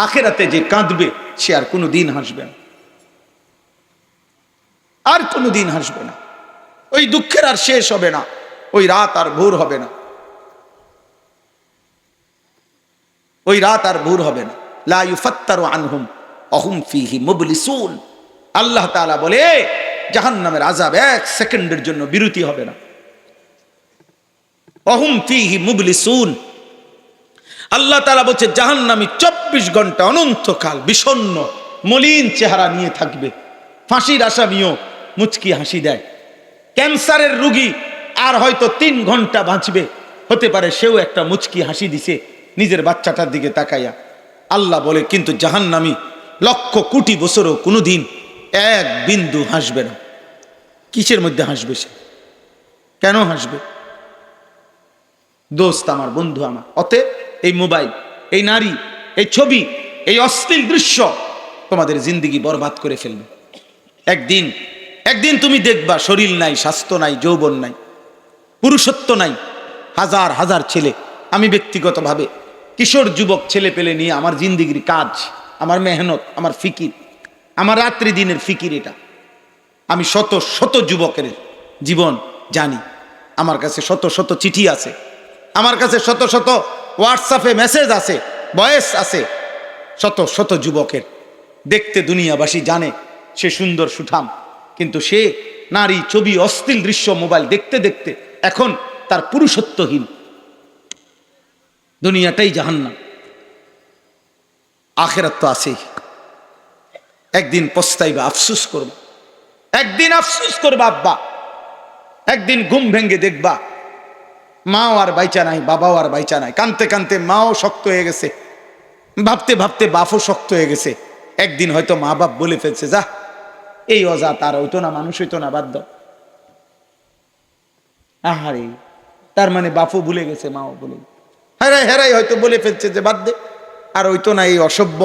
আখেরাতে যে কাঁদবে সে আর কোনোদিন হাসবে না, আর কোনোদিন হাসবে না। ওই দুঃখের আর শেষ হবে না, ওই রাত আর ভোর হবে না, ওই রাত আর ভোর হবে না। লা ইউফাত্তারু আনহুম অহুম ফীহি মুবলিসুন। আল্লাহ তাআলা বলে জাহান্নামের আযাব এক সেকেন্ডের জন্য বিরতি হবে না। অহুম ফীহি মুবলিসুন। আল্লাহ তাআলা বলছে জাহান্নামী 24 ঘন্টা অনন্তকাল বিষণ্ণ মলিন চেহারা নিয়ে থাকবে। ফাঁসির আসামিও মুচকি হাসি দেয়। ক্যান্সারের রোগী আর হয়তো 3 ঘন্টা বাঁচবে, হতে পারে সেও একটা মুচকি হাসি দিছে নিজের বাচ্চাটার দিকে তাকাইয়া। আল্লাহ বলে কিন্তু জাহান্নামী লক্ষ কোটি বছরও কোনোদিন এক বিন্দু হাসবে না। কিসের মধ্যে হাসবে সে? কেন হাসবে? দোস্ত আমার, বন্ধু আমার, অতএব এই মোবাইল, এই নারী, এই ছবি, এই অশ্লীল দৃশ্য তোমাদের জিন্দেগি বরবাদ করে ফেলবে। একদিন তুমি দেখবা শরীর নাই, স্বাস্থ্য নাই, যৌবন নাই, পুরুষত্ব নাই। হাজার হাজার ছেলে, আমি ব্যক্তিগতভাবে কিশোর যুবক ছেলে পেলে নিয়ে আমার জিন্দেগির কাজ, আমার মেহনত, আমার ফিকির, আমার রাত্রি দিনের ফিকির, এটা আমি শত শত যুবকের জীবন জানি। আমার কাছে শত শত চিঠি আছে, আমার কাছে শত শত হোয়াটসঅ্যাপে মেসেজ আছে, ভয়েস আছে শত শত যুবকের। দেখতে দুনিয়াবাসী জানে সে সুন্দর সুঠাম, কিন্তু সে নারী, ছবি, অশ্লীল দৃশ্য মোবাইল দেখতে দেখতে এখন তার পুরুষত্বহীন। দুনিয়াটাই জাহান্নাম, আখিরাত তো আছেই। একদিন পস্তাইবা, আফসোস করবা, একদিন আফসোস করবা আব্বা। একদিন ঘুম ভেঙ্গে দেখবা মাও আর বাইচা নাই, বাবাও আর বাইচা নাই। কানতে কানতে মাও শক্ত হয়ে গেছে, ভাবতে ভাবতে বাপও শক্ত হয়ে গেছে। একদিন হয়তো মা বাপ বলে ফেলছে, যা এই অজাত আর হইতো না, মানুষ হইতো না, বাদ দাও। আহারে, তার মানে বাপও ভুলে গেছে, মাও বলে হেরাই হয়তো বলে ফেলছে যে বাদ দে, আর হইতো না, এই অসভ্য,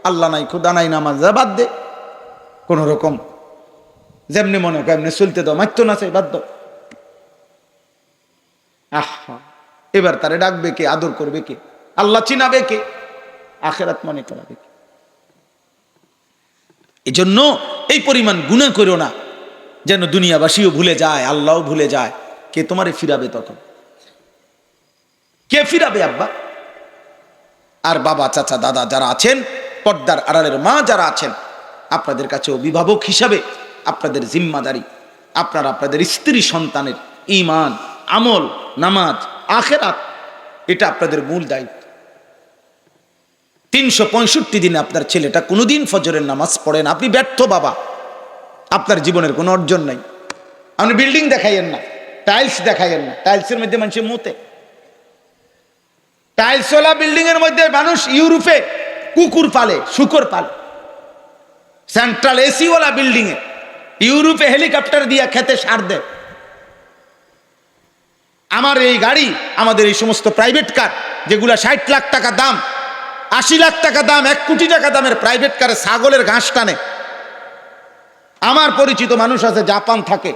আল্লাহ নাই, খুদা নাই, নামাজ, যা বাদ দে, কোন রকম যেমনি মনে কেমনে চলতে দাও, মারতো না চাই, বাদ দাও। আহা, এবার তারে ডাকবে কে, আদর করবে কে, আল্লাহ চিনাবে কে, আখিরাত মনে করাবে কে? এই জন্য এই পরিমাণ গুনাহ করো না যেন দুনিয়াবাসীও ভুলে যায়, আল্লাহও ভুলে যায়। কে তোমারে ফিরাবে তখন? কে ফিরাবে আব্বা? আর বাবা, চাচা, দাদা যারা আছেন, পর্দার আড়ালের মা যারা আছেন, আপনাদের কাছে অভিভাবক হিসাবে আপনাদের জিম্মাদারি, আপনারা আপনাদের স্ত্রী সন্তানের ঈমান, আমল, নামাজ, আখিরাত, এটা আপনাদের মূল দায়িত্ব। 365 দিনে আপনার ছেলেটা কোনোদিন ফজরের নামাজ পড়ে না, আপনি ব্যর্থ বাবা, আপনার জীবনের কোনো অর্জন নাই। আপনি বিল্ডিং দেখাইয়েন না, টাইলস দেখাইয়েন না, টাইলসের মধ্যে মানুষের মতে, টাইলসওয়ালা বিল্ডিং এর মধ্যে মানুষ ইউরোপে কুকুর পালে, শুকর পালে। সেন্ট্রাল এসিওয়ালা বিল্ডিং এ ইউরোপে হেলিকপ্টার দিয়ে খেতে সার দেয়। আমার এই গাড়ি, আমাদের এই সমস্ত প্রাইভেট কার যেগুলা 60 লাখ টাকা দাম, 80 লাখ টাকা দাম, 1 কোটি টাকা দামের প্রাইভেট কারে ছাগলের ঘাস টানে। আমার পরিচিত মানুষ আছে, জাপান থাকে,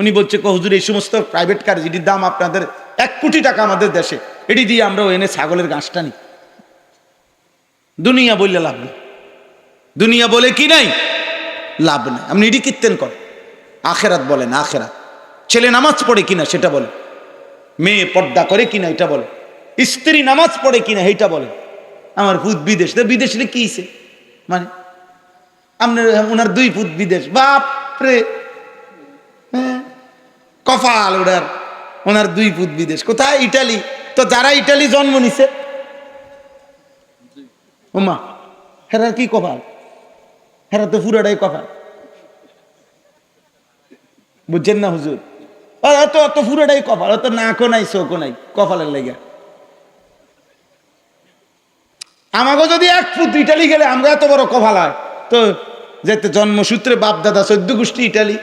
উনি বলছে হুজুর এই সমস্ত প্রাইভেট কার যেটির দাম আপনাদের 1 কোটি টাকা আমাদের দেশে, এটি দিয়ে আমরা এনে ছাগলের ঘাস টানি। দুনিয়া বললে লাভ নেই, দুনিয়া বলে কি নাই, লাভ নেই। আপনি এটি কীর্তেন করেন, আখেরাত বলেন, আখেরাত। ছেলে নামাজ পড়ে কিনা সেটা বলে, মেয়ে পর্দা করে কিনা এটা বলে, স্ত্রী নামাজ পড়ে কিনা এইটা বলে। আমার পুত বিদেশ, বিদেশ রে কি হইছে, মানে আপনার ওনার 2 পুত বিদেশ, বাপ রে, কপাল ওনার 2 পুত বিদেশ। কোথায়? ইটালি। তো যারা ইটালি জন্ম নিছে, ওমা, হেরার কি কপাল, হেরা তো পুরাটাই কপাল, বুঝছেন না হুজুর? অত পুরাটাই কপাল, অত নাকও নাই, চোখও নাই, কপালের লেগে। আমাকে যদি 1 ফুট ইটালি গেলে আমরা এত বড় কপাল হয়, তো যেতে জন্মসূত্রে বাপ দাদা 14 গোষ্ঠী ইটালি,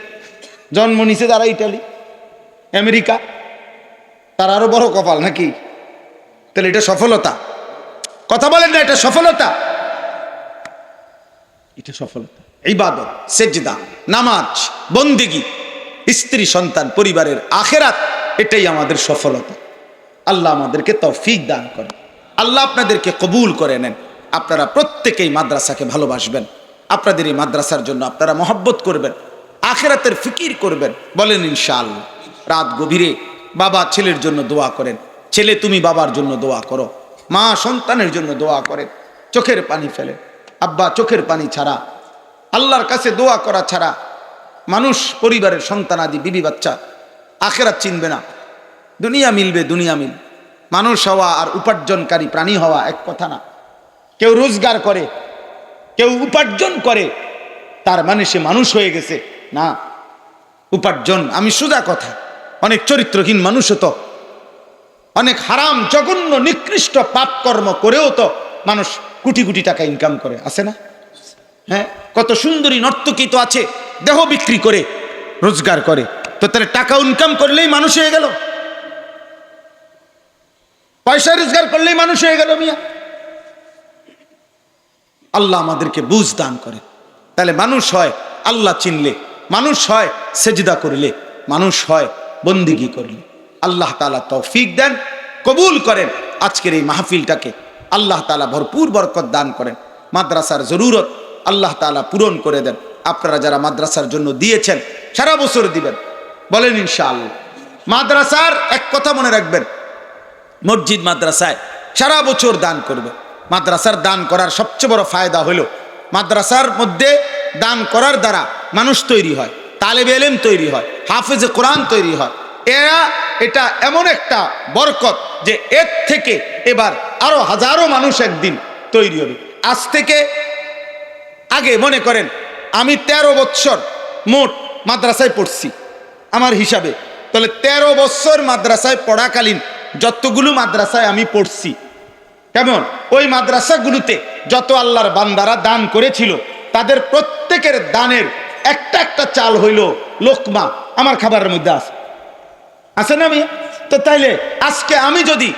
জন্ম নিছে যারা ইটালি, আমেরিকা, তার আরো বড় কপাল নাকি? তাহলে এটা সফলতা? কথা বলেন না, এটা সফলতা? এটা সফলতা। ইবাদত, সেজদা, নামাজ, বন্দেগী, স্ত্রী, সন্তান, পরিবারের আখিরাত, এটাই আমাদের সফলতা। আল্লাহ আমাদেরকে তৌফিক দান করেন, আল্লাহ আপনাদেরকে কবুল করে নেন। আপনারা প্রত্যেকেই মাদ্রাসাকে ভালোবাসবেন, আপনাদের এই মাদ্রাসার জন্য আপনারা মহব্বত করবেন, আখিরাতের ফিকির করবেন। বলেন ইনশাআল্লাহ। রাত গভীরে বাবা ছেলের জন্য দোয়া করেন, ছেলে তুমি বাবার জন্য দোয়া করো, মা সন্তানের জন্য দোয়া করেন, চোখের পানি ফেলে। আব্বা চোখের পানি ছাড়া, আল্লাহর কাছে দোয়া করা ছাড়া মানুষ পরিবারের সন্তানাদি বিবি বাচ্চা আখিরাত চিনবে না। দুনিয়া মিলবে, দুনিয়া মিল। মানুষ হওয়া আর উপার্জনকারী প্রাণী হওয়া এক কথা না। কেউ রোজগার করে, কেউ উপার্জন করে, তার মানে সে মানুষ হয়ে গেছে না। উপার্জন, আমি সোজা কথা, অনেক চরিত্রহীন মানুষও তো, অনেক হারাম জঘন্য নিকৃষ্ট পাপ কর্ম করেও তো মানুষ কোটি কোটি টাকা ইনকাম করে, আছে না? হ্যাঁ, কত সুন্দরী নর্তকী তো আছে, দেহ বিক্রি করে রোজগার করে। তো তার টাকা ইনকাম করলেই মানুষ হয়ে গেল, পয়সা রোজগার করলেই মানুষ হয়ে গেল মিয়া। আল্লাহ আমাদেরকে বুঝ দান করে। তাহলে মানুষ হয় আল্লাহ চিনলে, মানুষ হয় সেজদা করলে, মানুষ হয় বন্দিগি করলে। আল্লাহ তাআলা তৌফিক দেন, কবুল করেন। আজকের এই মাহফিলটাকে আল্লাহ তাআলা ভরপুর বরকত দান করেন। মাদ্রাসার জরুরত আল্লাহ তাআলা পূরণ করে দেন। আপনারা যারা মাদ্রাসার জন্য দিয়েছেন, সারা বছর দিবেন, বলেন ইনশাআল্লাহ। মাদ্রাসার এক কথা মনে রাখবেন, মসজিদ মাদ্রাসায় সারা বছর দান করবে। মাদ্রাসার দান করার সবচেয়ে বড় ফায়দা হলো, মাদ্রাসার মধ্যে দান করার দ্বারা মানুষ তৈরি হয়, তালেবে ইলম তৈরি হয়, হাফেজে কোরআন তৈরি হয়। এটা এমন একটা বরকত যে এর থেকে এবার আরো হাজারো মানুষ একদিন তৈরি হবে। আজ থেকে আগে মনে করেন আমি 13 বছর মোট মাদ্রাসায় পড়ছি আমার হিসাবে, তাহলে 13 বছর মাদ্রাসায় পড়াকালীন যতগুলো মাদ্রাসায় আমি পড়ছি, কেমন ওই মাদ্রাসাগুলোতে যত আল্লাহর বান্দারা দান করেছিল, তাদের প্রত্যেকের দানের একটা একটা চাল হইল লোকমা আমার খাবারের মধ্যে আছে না আমি? তো তাইলে আজকে আমি যদি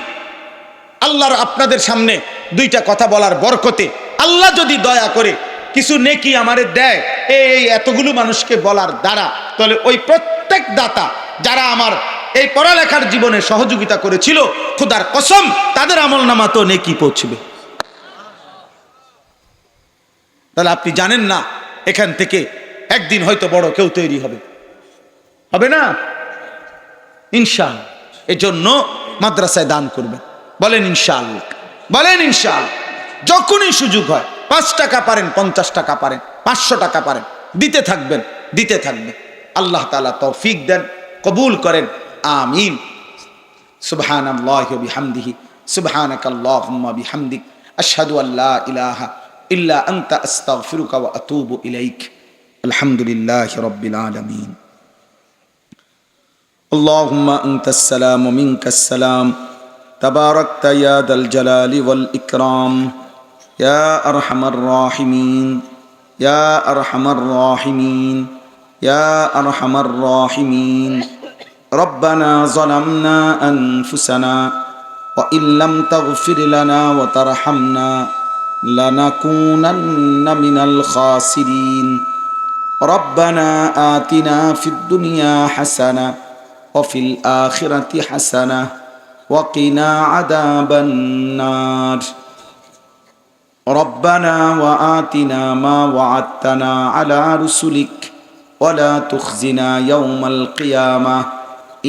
আল্লাহর আপনাদের সামনে দুইটা কথা বলার বরকতে আল্লাহ যদি দয়া করে কিছু নেকি আমারে দেয় এই এতগুলো মানুষকে বলার দ্বারা, তাহলে ওই প্রত্যেক দাতা যারা আমার এই পড়ালেখার জীবনে সহযোগিতা করেছিল, খোদার কসম তাদের আমলনামা তো নেকি পৌঁছবে। তাহলে আপনি জানেন না, এখান থেকে একদিন হয়তো বড় কেউ তৈরি হবে, হবে না? ইনশাআল্লাহ। এজন্য মাদ্রাসায় দান করবেন, বলেন ইনশাআল্লাহ, বলেন ইনশাআল্লাহ। যখনই সুযোগ হয়, 5 টাকা পারেন, 50 টাকা পারেন, 500 টাকা পারেন, দিতে থাকবেন, দিতে থাকবেন। আল্লাহ তাআলা তৌফিক দেন, কবুল করেন, আমিন। সুবহানাল্লাহি ওয়া বিহামদিহি, সুবহানাকাল্লাহুম্মা বিহামদিক, আশহাদু আল্লা ইলাহা ইল্লা আনতা আস্তাগফিরুকা ওয়া আতুবু ইলাইক। আলহামদুলিল্লাহি রাব্বিল আলামিন। আল্লাহুম্মা আনতাস সালাম ওয়া মিনকাস সালাম, তাবারাকতা ইয়া দাল জালালি ওয়াল ইকরাম, ইয়া আরহামার রাহিমিন, ইয়া আরহামার রাহিমিন, ইয়া আরহামার রাহিমিন। ربنا ظلمنا أنفسنا وإن لم تغفر لنا وترحمنا لنكونن من الخاسرين. ربنا آتنا في الدنيا حسنة وفي الآخرة حسنة وقنا عذاب النار. ربنا وآتنا ما وعدتنا على رسلك ولا تخزنا يوم القيامة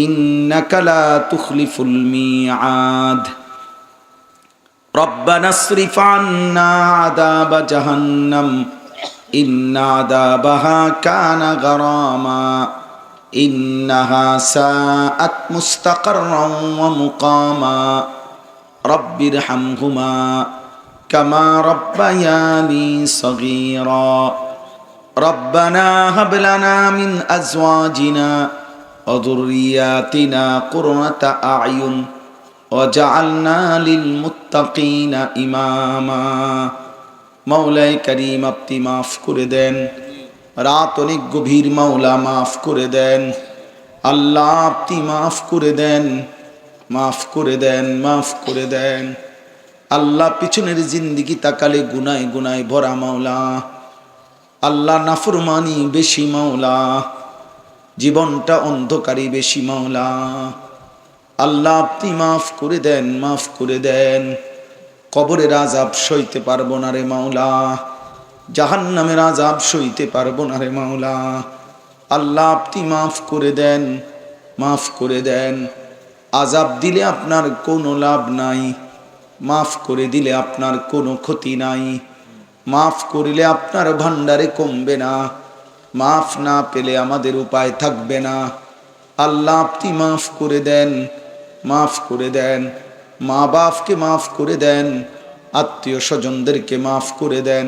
إنك لا تخلف الميعاد. ربنا اصرف عنا عذاب جهنم إن عذابها كان غراما إنها ساءت مستقرا ومقاما. رب ارحمهما كما ربياني صغيرا. ربنا هب لنا من أزواجنا وذرياتنا قرة أعين وجعلنا للمتقين إماما. মাওলাই করিম আপনি মাফ করে দেন, রাত অনেক গভীর, মাওলা মাফ করে দেন। আল্লাহ আপনি মাফ করে দেন, মাফ করে দেন, মাফ করে দেন। আল্লাহ পিছনের জিন্দিগি তাকালে গুনায় গুনায় ভরা মাওলা। আল্লাহ নাফরমানি বেশি মাওলা, জীবনটা অন্ধকারী বেশি মাওলা। আল্লাহ আপনি মাফ করে দেন, মাফ করে দেন। কবরের আযাব সইতে পারবো না রে মাওলা, জাহান্নামের আযাব সইতে পারবো না রে মাওলা। আল্লাহ আপনি মাফ করে দেন, মাফ করে দেন। আযাব দিলে আপনার কোনো লাভ নাই, মাফ করে দিলে আপনার কোনো ক্ষতি নাই। মাফ করিলে আপনার ভান্ডারে কমবে না, মাফ না পেলে আমাদের উপায় থাকবে না। আল্লাহ আপনি মাফ করে দেন, মাফ করে দেন। মা বাপকে মাফ করে দেন, আত্মীয় স্বজনদেরকে মাফ করে দেন,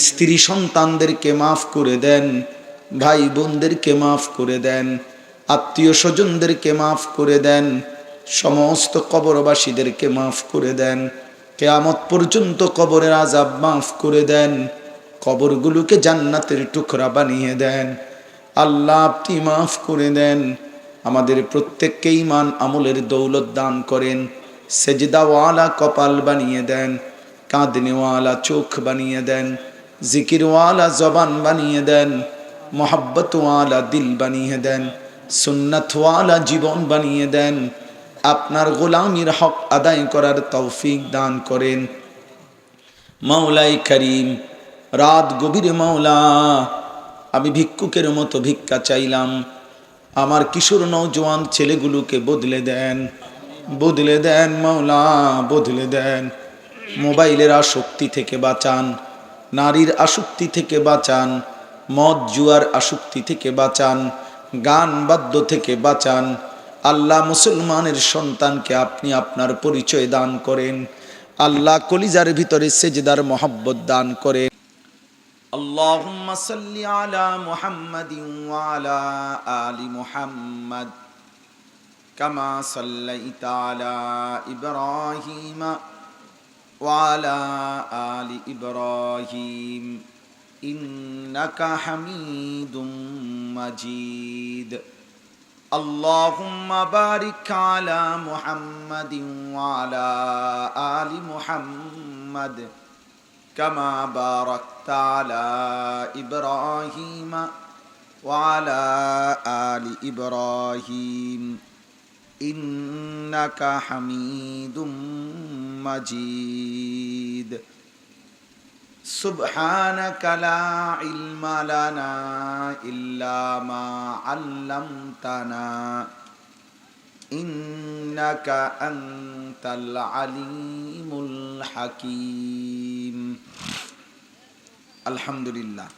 স্ত্রী সন্তানদেরকে মাফ করে দেন, ভাই বোনদেরকে মাফ করে দেন, আত্মীয় স্বজনদেরকে মাফ করে দেন, সমস্ত কবরবাসীদেরকে মাফ করে দেন। কিয়ামত পর্যন্ত কবরের আযাব মাফ করে দেন, কবরগুলোকে জান্নাতের টুকরা বানিয়ে দেন। আল্লাহ আপনি মাফ করে দেন। আমাদের প্রত্যেককে ঈমান আমলের দৌলত দান করেন, সেজদাওয়ালা কপাল বানিয়ে দেন, কাঁদনেওয়ালা চোখ বানিয়ে দেন, জিকিরওয়ালা জবান বানিয়ে দেন, মোহাব্বতওয়ালা দিল বানিয়ে দেন, সুন্নতওয়ালা জীবন বানিয়ে দেন। আপনার গোলামির হক আদায় করার তৌফিক দান করেন। মাওলাই করিম, রাত গভীরে মাওলা আমি ভিক্ষুকের মতো ভিক্ষা চাইলাম, আমার কিশোর নওজোয়ান ছেলেগুলোকে বদলে দেন, বদলে দেন মাওলা, বদলে দেন। মোবাইলের আসক্তি থেকে বাঁচান, নারীর আসক্তি থেকে বাঁচান, মদ জুয়ার আসক্তি থেকে বাঁচান, গান বাদ্য থেকে বাঁচান। আল্লাহ মুসলমানের সন্তানকে আপনি আপনার পরিচয় দান করেন। আল্লাহ কলিজার ভিতরে সেজদার মহব্বত দান করেন। আল্লাহুম্মা সাল্লি আলা মুহাম্মাদিন ওয়া আলা আলি মুহাম্মাদ কামা সাল্লাইতা আলা ইব্রাহিম ওয়া আলা আলি ইব্রাহিম ইন্নাকা হামিদুম মাজিদ। আল্লাহুম্মা বারিক আলা মুহাম্মাদিন ওয়া আলা আলি মুহাম্মাদ কামা বারাকতা আলা ইব্রাহিম ওয়া আলা আলি ইব্রাহিম ইন্নাকা হামিদুম মাজিদ। সুবহানাকা লা ইলমা লানা ইল্লা মা আল্লামতানা ইন্নাকা আনতাল আলিমুল হাকিম। আলহামদুলিল্লাহ।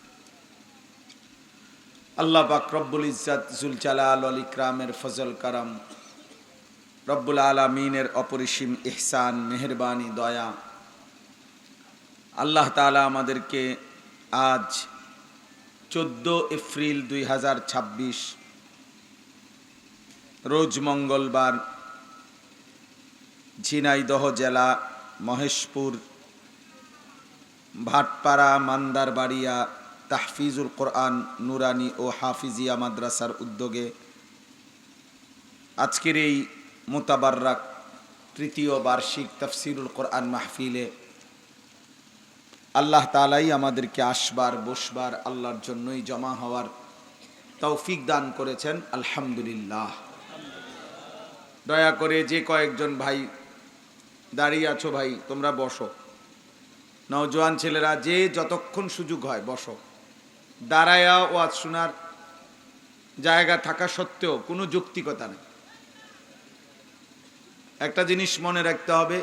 আল্লাহ পাক রব্বুল ইজ্জাত জুল জালাল ওয়াল ইকরামের ফজল কারাম, রব্বুল আলামিনের অপরিসীম ইহসান, মেহেরবানি, দয়া, আল্লাহ তাআলা আমাদেরকে আজ 14 এপ্রিল 2026 রোজ মঙ্গলবার ঝিনাইদহ জেলা মহেশপুর ভাটপাড়া মান্দারবাড়িয়া তাহফিজুল কোরআন নুরানি ও হাফিজিয়া মাদ্রাসার উদ্যোগে আজকের এই মোতাবাররাক তৃতীয় বার্ষিক তাফসিরুল কোরআন মাহফিলে আল্লাহ তাআলাই আমাদেরকে আসবার বসবার আল্লাহর জন্যই জমা হওয়ার তৌফিক দান করেছেন। আলহামদুলিল্লাহ। দয়া করে যে কয়েকজন ভাই দাঁড়িয়ে আছো, ভাই তোমরা বসো। নওজোয়ান ছেলেরা যে যতক্ষণ সুযোগ হয় বসো। দাঁড়ায়া ওয়াজ শোনার জায়গা থাকা সত্ত্বেও কোনো যৌক্তিকতা নেই। একটা জিনিস মনে রাখতে হবে,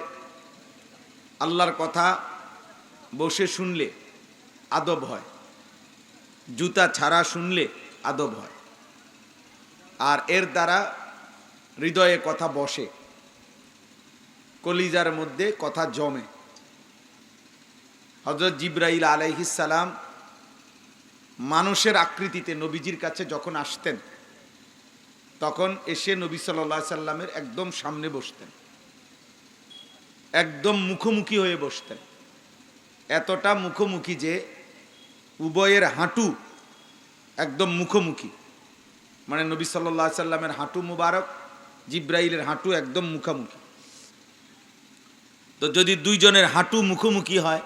আল্লাহর কথা বসে শুনলে আদব হয়, জুতা ছাড়া শুনলে আদব হয়, আর এর দ্বারা হৃদয়ে কথা বসে, কলিজার মধ্যে কথা জমে। হযরত জিবরাইল আলাইহিস সালাম মানুষের আকৃতিতে নবীজির কাছে যখন আসতেন, তখন এসে নবী সাল্লাল্লাহু আলাইহি সাল্লামের একদম সামনে বসতেন, একদম মুখোমুখি হয়ে বসতেন। এতটা মুখোমুখি যে উভয়ের হাঁটু একদম মুখোমুখি, মানে নবী সাল্লাল্লাহু আলাইহি সাল্লামের হাঁটু মুবারক জিবরাইলের হাঁটু একদম মুখোমুখি। তো যদি দুইজনের হাঁটু মুখোমুখি হয়,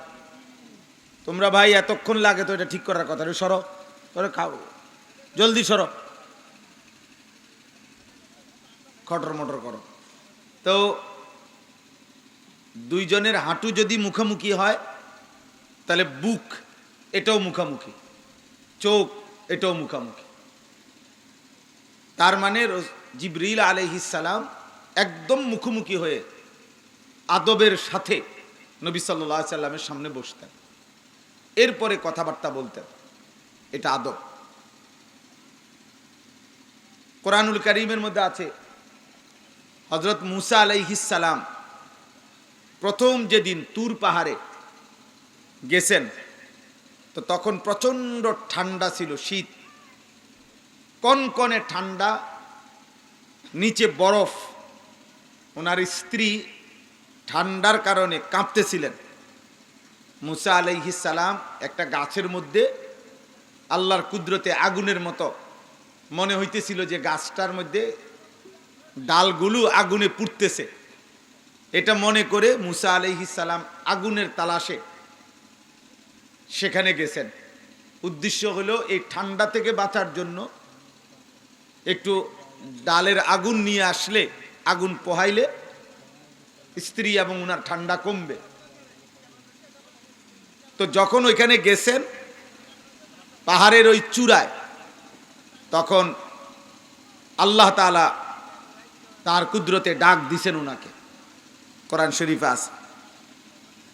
তোমরা ভাই এতক্ষণ লাগে তো এটা ঠিক করার কথা, সরো তোরা খাও, জলদি সরো, খটর মটর করো। তো দুইজনের হাঁটু যদি মুখোমুখি হয় তাহলে বুক এটাও মুখোমুখি, চোখ এটাও মুখোমুখি। তার মানে জিবরিল আলাইহিস সালাম একদম মুখোমুখি হয়ে আদবের সাথে নবী সাল্লাল্লাহু আলাইহি সাল্লামের সামনে বসতেন, এরপরে কথাবার্তা বলতেন। এটা আদব। কোরআনুল কারীমের মধ্যে আছে হযরত মুসা আলাইহিস সালাম প্রথম যেদিন তুর পাহাড়ে গেছেন, তো তখন প্রচন্ড ঠান্ডা ছিল, শীত, কনকনে ঠান্ডা, নিচে বরফ। ওনার স্ত্রী ঠান্ডার কারণে কাঁপতেছিলেন। মুসা আলাইহিস সালাম একটা গাছের মধ্যে আল্লাহর কুদরতে আগুনের মতো মনে হইতেছিল যে গাছটার মধ্যে ডালগুলো আগুনে পুড়তেছে। এটা মনে করে মুসা আলাইহিস সালাম আগুনের তালাশে সেখানে গেছেন। উদ্দেশ্য হলো এই ঠান্ডা থেকে বাঁচার জন্য একটু ডালের আগুন নিয়ে আসলে, আগুন পোহাইলে স্ত্রী এবং ওনার ঠান্ডা কমবে। তো যখন ওইখানে গেছেন পাহাড়ের ওই চূড়ায়, তখন আল্লাহ তাআলা তার কুদরতে ডাক দিছেন ওনাকে। কোরআন শরীফে আছে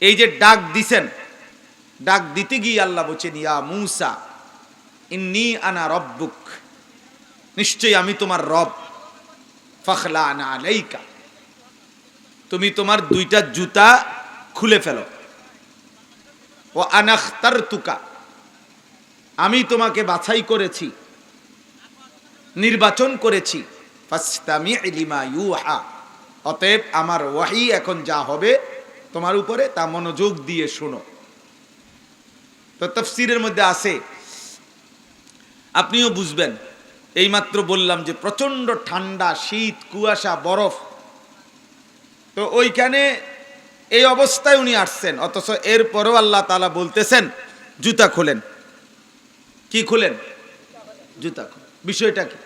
এই যে ডাক দিছেন, ডাক দিতে গিয়ে আল্লাহ বলছেন ইয়া মূসা ইন্নী আনা রব্বুক, নিশ্চয়ই আমি তোমার রব, ফাখলা'না আলাইকা, তুমি তোমার দুইটা জুতা খুলে ফেলো, ও আনা ইখতারতুকা, আমি তোমাকে বাছাই করেছি, নির্বাচন করেছি, ফাসতামি' লিমা ইউহা, অতএব আমার ওয়াহী এখন যা হবে তোমার উপরে তা মনোযোগ দিয়ে শোনো। তো তাফসীরের মধ্যে আছে, আপনিও বুঝবেন, এইমাত্র বললাম যে প্রচন্ড ঠান্ডা, শীত, কুয়াশা, বরফ, তো ওইখানে এই অবস্থায় উনি আসছেন, অথচ এরপরেও আল্লাহ তাআলা বলতেছেন জুতা খোলেন। কি খোলেন? জুতা খোলেন। বিষয়টা কি?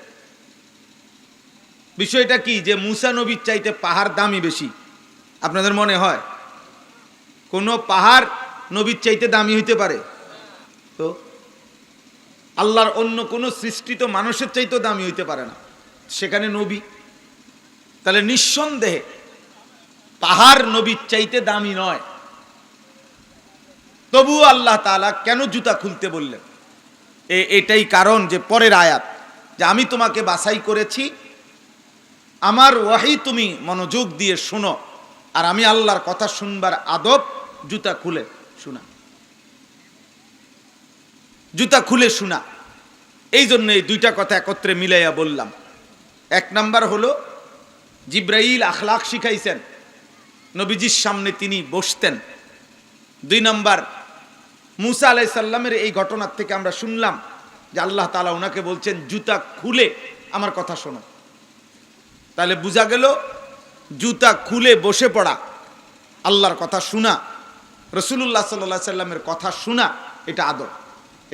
বিষয়টা কি যে মুসা নবীর চাইতে পাহাড় দামি বেশি? আপনাদের মনে হয় কোনো পাহাড় নবীর চাইতে দামি হইতে পারে? তো আল্লাহর অন্য কোন সৃষ্টিত মানুষের চাইতেও দামি হইতে পারে না, সেখানে নবী। তাহলে নিঃসন্দেহে পাহাড় নবীর চাইতে দামি নয়। তবুও আল্লাহ তাআলা কেন জুতা খুলতে বললেন? এটাই কারণ যে পরের আয়াত, যে আমি তোমাকে বাছাই করেছি, আমার ওয়াহী তুমি মনোযোগ দিয়ে শোনো, আর আমি আল্লাহর কথা শুনবার আদব জুতা খুলে শোনা, জুতা খুলে শোনা। এই জন্য এই দুইটা কথা একত্রে মিলাইয়া বললাম। এক নাম্বার হলো জিব্রাইল আখলাক শিখাইছেন, নবীজির সামনে তিনি বসতেন। দুই নাম্বার, মুসা আলাইহিস সালামের এই ঘটনার থেকে আমরা শুনলাম যে আল্লাহ তাআলা ওনাকে বলছেন জুতা খুলে আমার কথা শোনো। তাহলে বোঝা গেল জুতা খুলে বসে পড়া, আল্লাহর কথা শোনা, রাসূলুল্লাহ সাল্লাল্লাহু আলাইহি সাল্লামের কথা শোনা, এটা আদব।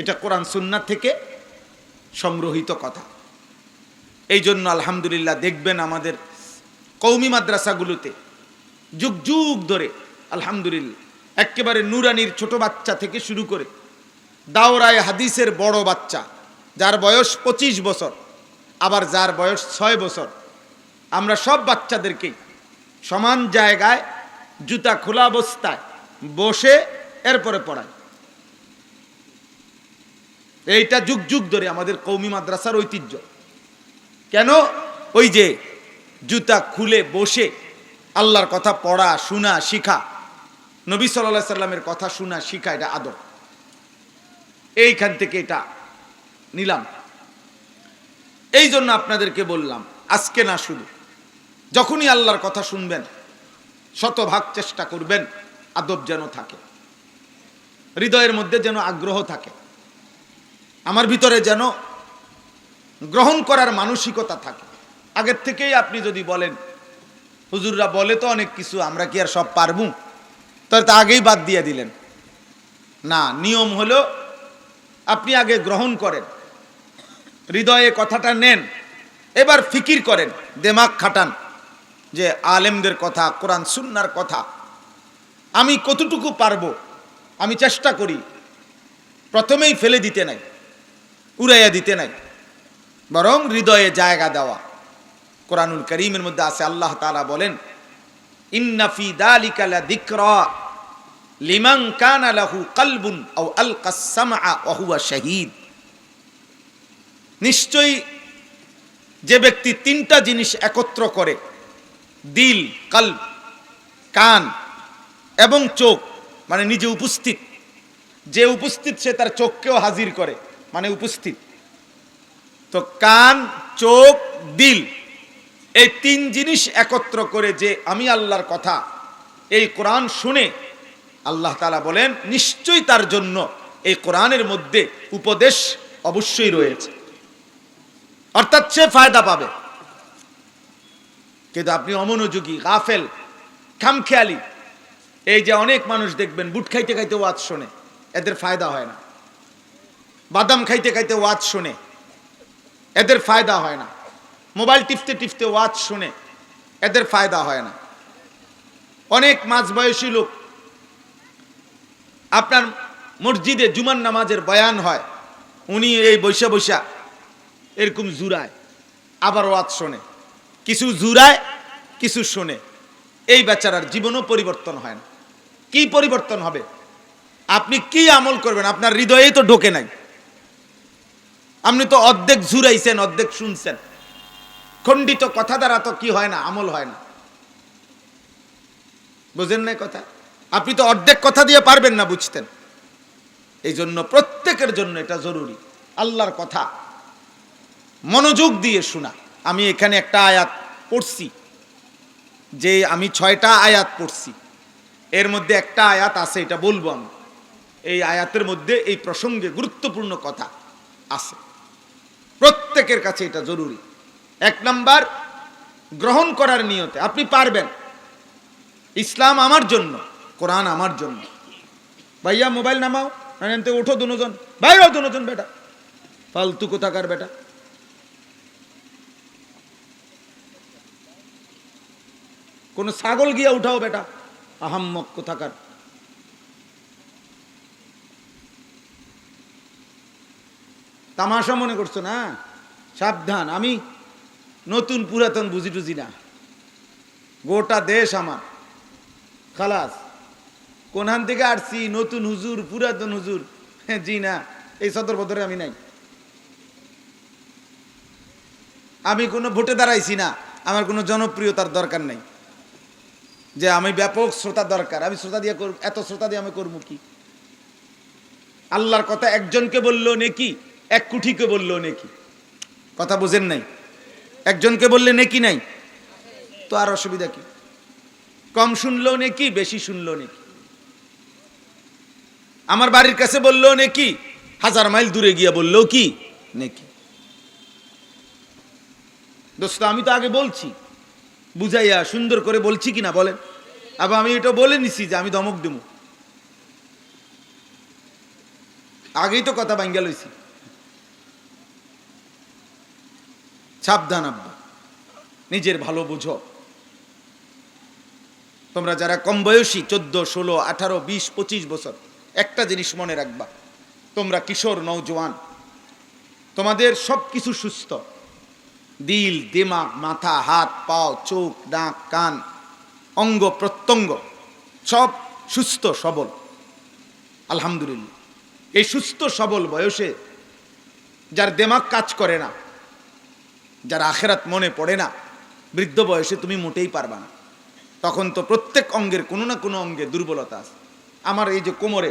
এটা কোরআন সুন্নাহ থেকে সংগ্রহীত কথা। এই জন্য আলহামদুলিল্লাহ দেখবেন আমাদের কওমি মাদ্রাসাগুলোতে যুগ যুগ ধরে আলহামদুলিল্লাহ একেবারে নুরানির ছোট বাচ্চা থেকে শুরু করে দাওরায়ে হাদিসের বড় বাচ্চা, যার বয়স 25 বছর, আবার যার বয়স 6 বছর, আমরা সব বাচ্চাদেরকে সমান জায়গায় জুতা খোলা অবস্থায় বসে এরপরে পড়াই। এইটা যুগ যুগ ধরে আমাদের কওমি মাদ্রাসার ঐতিহ্য। কেন? ওই যে জুতা খুলে বসে আল্লাহর কথা পড়া, শোনা, শিখা, নবী সাল্লাল্লাহু আলাইহি সাল্লামের কথা শোনা, শিখা, এটা আদব। এইখান থেকে এটা নিলাম। এই জন্য আপনাদেরকে বললাম, আজকে না, শুধু যখনই আল্লাহর কথা শুনবেন শতভাগ চেষ্টা করবেন আদব যেন থাকে, হৃদয়ের মধ্যে যেন আগ্রহ থাকে, আমার ভিতরে যেন গ্রহণ করার মানসিকতা থাকে। আগের থেকেই আপনি যদি বলেন হুজুররা বলে তো অনেক কিছু, আমরা কি আর সব পারবো, তাহলে তা আগেই বাদ দিয়ে দিলেন না। নিয়ম হলো আপনি আগে গ্রহণ করেন, হৃদয়ে কথাটা নেন, এবার ফিকির করেন, দিমাগ খাটান যে আলেমদের কথা, কোরআন সুন্নাহর কথা আমি কতটুকু পারবো আমি চেষ্টা করি প্রথমেই ফেলে দিতে নাই, উড়াইয়া দিতে নাই, বরং হৃদয়ে জায়গা দেওয়া। কোরআনুল কারীমের মধ্যে আছে, আল্লাহ তাআলা বলেন, ইন্না ফি যালিকা লাযিকরা লিমান কানা লাহু কলবুন আও আলকাস সামআ ওয়া হুয়া শাহীদ। নিশ্চয়ই যে ব্যক্তি তিনটা জিনিস একত্র করে, দিল, কলব, কান এবং চোখ, মানে নিজে উপস্থিত, যে উপস্থিত সে তার চোখকেও হাজির করে, মানে উপস্থিত। তো কান, চোখ, দিল, এই তিন জিনিস একত্র করে যে আমি আল্লাহর কথা, এই কোরআন শুনে, আল্লাহ তাআলা বলেন নিশ্চয়ই তার জন্য এই কোরআনের মধ্যে উপদেশ অবশ্যই রয়েছে, অর্থাৎ সে ফায়দা পাবে। কিন্তু আপনি অমনোযোগী, গাফেল, খামখেয়ালি, এই যে অনেক মানুষ দেখবেন বুট খাইতে খাইতে ওয়াজ শোনে, এদের ফায়দা হয় না। বাদাম খাইতে খাইতে ওয়াজ শুনে, এদের ফায়দা হয় না। মোবাইল টিপতে টিপতে ওয়াজ শুনে, এদের ফায়দা হয় না। অনেক মাঝবয়সী লোক, আপনার মসজিদে জুমার নামাজের বয়ান হয়, উনি এই বৈশা বৈশা এরকম জুরায়, আবার ওয়াজ শোনে, কিছু জুরায় কিছু শোনে। এই বেচারার জীবনও পরিবর্তন হয় না। কি পরিবর্তন হবে? আপনি কি আমল করবেন? আপনার হৃদয়েই তো ঢোকে নাই। আপনি তো অর্ধেক জুরাইছেন, অর্ধেক শুনছেন। খণ্ডিত কথা দ্বারা তো কি হয় না, আমল হয় না। বুঝেন না কথা? আপনি তো অর্ধেক কথা দিয়ে পারবেন না বুঝতেন। এই জন্য প্রত্যেকের জন্য এটা জরুরি, আল্লাহর কথা মনোযোগ দিয়ে শোনা। আমি এখানে একটা আয়াত পড়ছি, যে আমি 6টা আয়াত পড়ছি, এর মধ্যে একটা আয়াত আছে, এটা বলবো আমি। এই আয়াতের মধ্যে এই প্রসঙ্গে গুরুত্বপূর্ণ কথা আছে, প্রত্যেকের কাছে এটা জরুরি। 1 নাম্বার, গ্রহণ করার নিয়তে আপনি পারবেন। ইসলাম আমার জন্য, কোরআন আমার জন্য। ভাইয়া মোবাইল নামাও, এনতে ওঠো দুজন, বাইরেও দুজন, বেটা ফালতু কোথাকার বেটা। কোন ছাগল গিয়া উঠাও বেটা, আহাম্মক কোথাকার। তামাশা মনে করছো না? সাবধান, আমি নতুন পুরাতন বুঝি টুঝি না। গোটা দেশ আমার, খালাস। কোনখান থেকে আসছি, নতুন হুজুর, পুরাতন হুজুর, জি না, এই সদর বদরে আমি নাই। আমি কোনো ভোটে দাঁড়াইছি না, আমার কোনো জনপ্রিয়তার দরকার নাই যে আমি ব্যাপক শ্রোতা দরকার। আমি শ্রোতা দিয়ে করব, এত শ্রোতা দিয়ে আমি করবো কি? আল্লাহর কথা একজনকে বললো নেকি, 1 কোটিকে বললো নেকি। কথা বুঝেন নাই? একজনকে বললে নেকি নাই, তো আর অসুবিধা কি? কম শুনলো নেকি, বেশি শুনলো নেকি? আমার বাড়ির কাছে বললো নেকি, 1000 মাইল দূরে গিয়া বললো কি নেকি? দোস্ত, আমি তো আগে বলছি, বুঝাইয়া সুন্দর করে বলছি কিনা বলেন? আবার আমি এটা বলে নিছি যে আমি ধমক দেব, আগেই তো কথা ভাঙ্গা লইছি। সাবধান আব্বা, নিজের ভালো বুঝো। তোমরা যারা কম বয়সী, 14, 16, 18, 20, 25 বছর, একটা জিনিস মনে রাখবা, তোমরা কিশোর নওজোয়ান, তোমাদের সব কিছু সুস্থ, দিল, দিমাগ, মাথা, হাত, পাও, চোখ, নাক, কান, অঙ্গ প্রত্যঙ্গ সব সুস্থ সবল, আলহামদুলিল্লাহ। এই সুস্থ সবল বয়সে যার দিমাগ কাজ করে না, যার আখেরাত মনে পড়ে না, বৃদ্ধ বয়সে তুমি মোটেই পারবা না। তখন তো প্রত্যেক অঙ্গের কোনো না কোনো অঙ্গে দুর্বলতা আছে। আমার এই যে কোমরে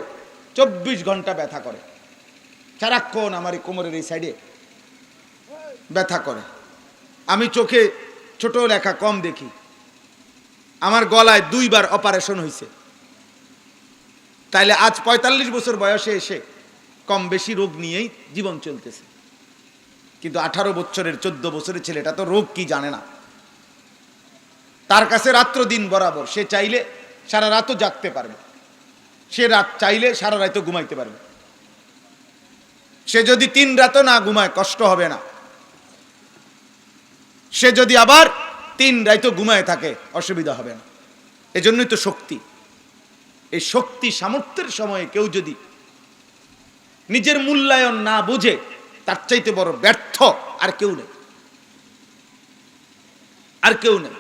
24 ঘন্টা ব্যথা করে, সারাক্ষণ আমার এই কোমরের এই সাইডে ব্যথা করে। আমি চোখে ছোট লেখা কম দেখি, আমার গলায় 2 বার অপারেশন হয়েছে। তাইলে আজ 45 বছর বয়সে এসে কম বেশি রোগ নিয়েই জীবন চলতেছে। কিন্তু 18 বছরের 14 বছরের ছেলেটা তো রোগ কি জানে না। তার কাছে রাত্র দিন বরাবর, সে চাইলে সারা রাতও জাগতে পারবে, সে রাত চাইলে সারা রাতও ঘুমাইতে পারবে। সে যদি 3 রাতও না ঘুমায় কষ্ট হবে না, সে যদি আবার 3 রাতও ঘুমায় থাকে অসুবিধা হবে না। এজন্যই তো শক্তি। এই শক্তি সামর্থ্যের সময়ে কেউ যদি নিজের মূল্যায়ন না বুঝে, তার চাইতে বড় ব্যর্থ আর কেউ নেই, আর কেউ নেই।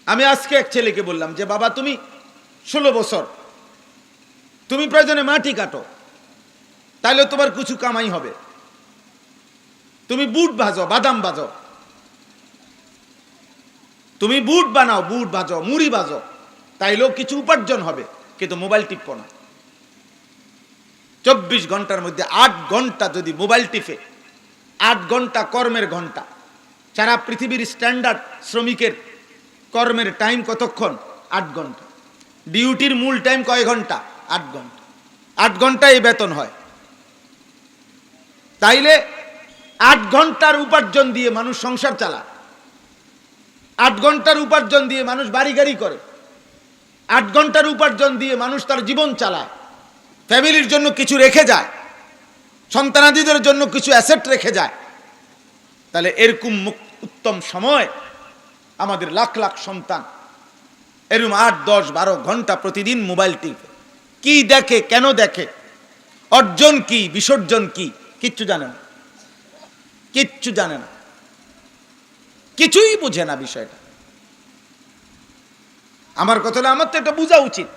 আমি আজকে এক ছেলেকে বললাম যে বাবা, তুমি 16 বছর, তুমি প্রয়োজনে মাটি কাটো, তাহলে তোমার কিছু কামাই হবে। তুমি বুট ভাজো, বাদাম ভাজো, তুমি বুট বানাও, বুট ভাজো, মুড়ি ভাজো, তাইলেও কিছু উপার্জন হবে, কিন্তু মোবাইল টিপো না। 24 ঘন্টার মধ্যে 8 ঘন্টা যদি মোবাইল টিপে, 8 ঘন্টা কর্মের ঘন্টা। সারা পৃথিবীর স্ট্যান্ডার্ড শ্রমিকের কর্মের টাইম কতক্ষণ? 8 ঘন্টা। ডিউটির মূল টাইম কয় ঘন্টা? 8 ঘন্টা। 8 ঘন্টায় বেতন হয়। তাইলে 8 ঘন্টার উপার্জন দিয়ে মানুষ সংসার চালায়, 8 ঘন্টার উপার্জন দিয়ে মানুষ বাড়ি গাড়ি করে, 8 ঘন্টার উপার্জন দিয়ে মানুষ তার জীবন চালায়, ফ্যামিলির জন্য কিছু রেখে যায়, সন্তানাদিদের জন্য কিছু অ্যাসেট রেখে যায়। তাহলে এরকম উত্তম সময় আমাদের লাখ লাখ সন্তান এরকম 8, 10, 12 ঘন্টা প্রতিদিন মোবাইল টিপে। কি দেখে, কেন দেখে, অর্জন কি, বিসর্জন কি, কিচ্ছু জানে না, কিচ্ছু জানে না, কিছুই বুঝে না বিষয়টা। আমার কথা হলো, আমার তো এটা বোঝা উচিত,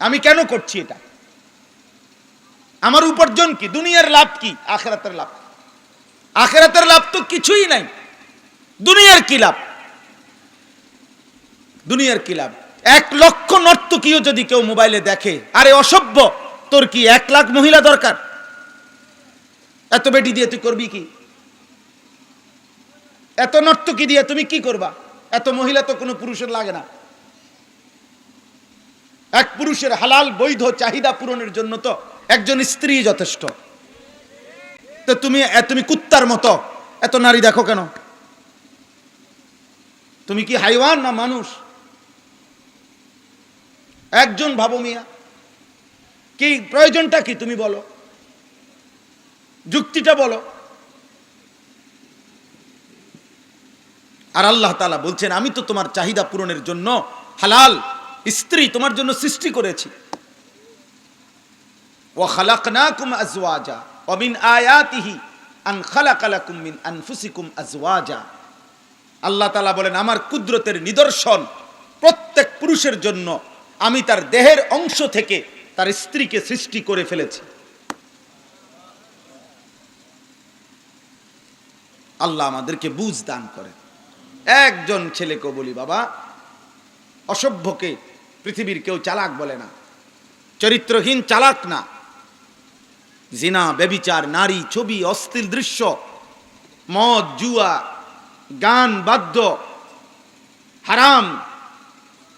আমি কেন করছি এটা, আমার উপার্জন কি, দুনিয়ার লাভ কি, আখিরাতের লাভ। আখিরাতের লাভ তো কিছুই নাই, দুনিয়ার কি লাভ, দুনিয়ার কি লাভ। 1 লক্ষ নর্তকীও যদি কেউ মোবাইলে দেখে, আরে অসভ্য, তোর কি 1 লাখ মহিলা দরকার? এত বেটি দিয়ে তুই করবি কি? এত নর্তকী দিয়ে তুমি কি করবা? এত মহিলা তো কোনো পুরুষের লাগে না। এক পুরুষের হালাল বৈধ চাহিদা পূরণের জন্য তো একজন স্ত্রী যথেষ্ট। তো তুমি কুত্তার মতো এত নারী দেখো কেন? তুমি কি হাইওয়ান না মানুষ? একজন ভাবো মিয়া, কি প্রয়োজনটা কি তুমি বলো, যুক্তিটা বলো। আর আল্লাহ তাআলা বলছেন, আমি তো তোমার চাহিদা পূরণের জন্য হালাল স্ত্রী তোমার জন্য সৃষ্টি করেছি। ওয়া খালাকনাকুম আজওয়াজা ওয়া মিন আয়াতিহি আন খালাকা লাকুম মিন আনফুসিকুম আজওয়াজা। আল্লাহ তাআলা বলেন, আমার কুদরতের নিদর্শন, প্রত্যেক পুরুষের জন্য আমি তার দেহের অংশ থেকে তার স্ত্রীকে সৃষ্টি করে ফেলেছি। আল্লাহ আমাদেরকে বুঝ দান করে। একজন ছেলেকে বলি, বাবা, অসভ্যকে পৃথিবীর কেউ চালাক বলে না, চরিত্রহীন চালাক না। জিনা, ব্যভিচার, নারী, ছবি, অশ্লীল দৃশ্য, মদ, জুয়া, গান, বাদ্য, হারাম,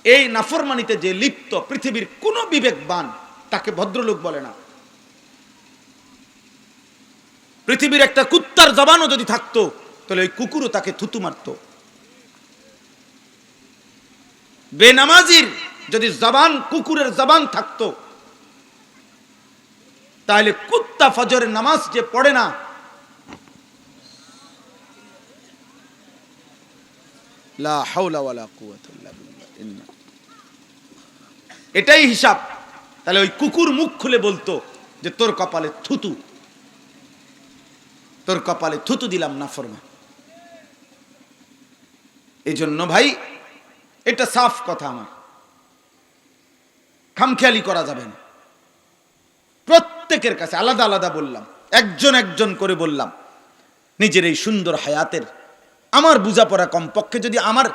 এই নাফরমানিতে যে লিপ্ত, পৃথিবীর কোনো বিবেকবান তাকে ভদ্রলোক বলে না। পৃথিবীর একটা কুত্তার জবানও যদি থাকতো, তাহলে ওই কুকুরও তাকে থুতু মারত। বেনামাজির যদি জবান কুকুরের জবান থাকতো, তাহলে কুত্তা ফজরের নামাজ যে পড়ে না, লা হাওলা ওয়ালা কুওয়াতা ইল্লা বিল্লাহ, এটাই হিসাব। তাহলে ওই কুকুর মুখ খুলে বলতো যে তোর কপালে থুতু, তোর কপালে থুতু দিলাম নাফরমান। এই জন্য ভাই, এটা সাফ কথা, আমার খামখেয়ালি করা যাবে না। প্রত্যেকের কাছে আলাদা আলাদা বললাম, একজন একজন করে বললাম, নিজের এই সুন্দর হায়াতের আমার বুঝাপড়া, কমপক্ষে যদি আমার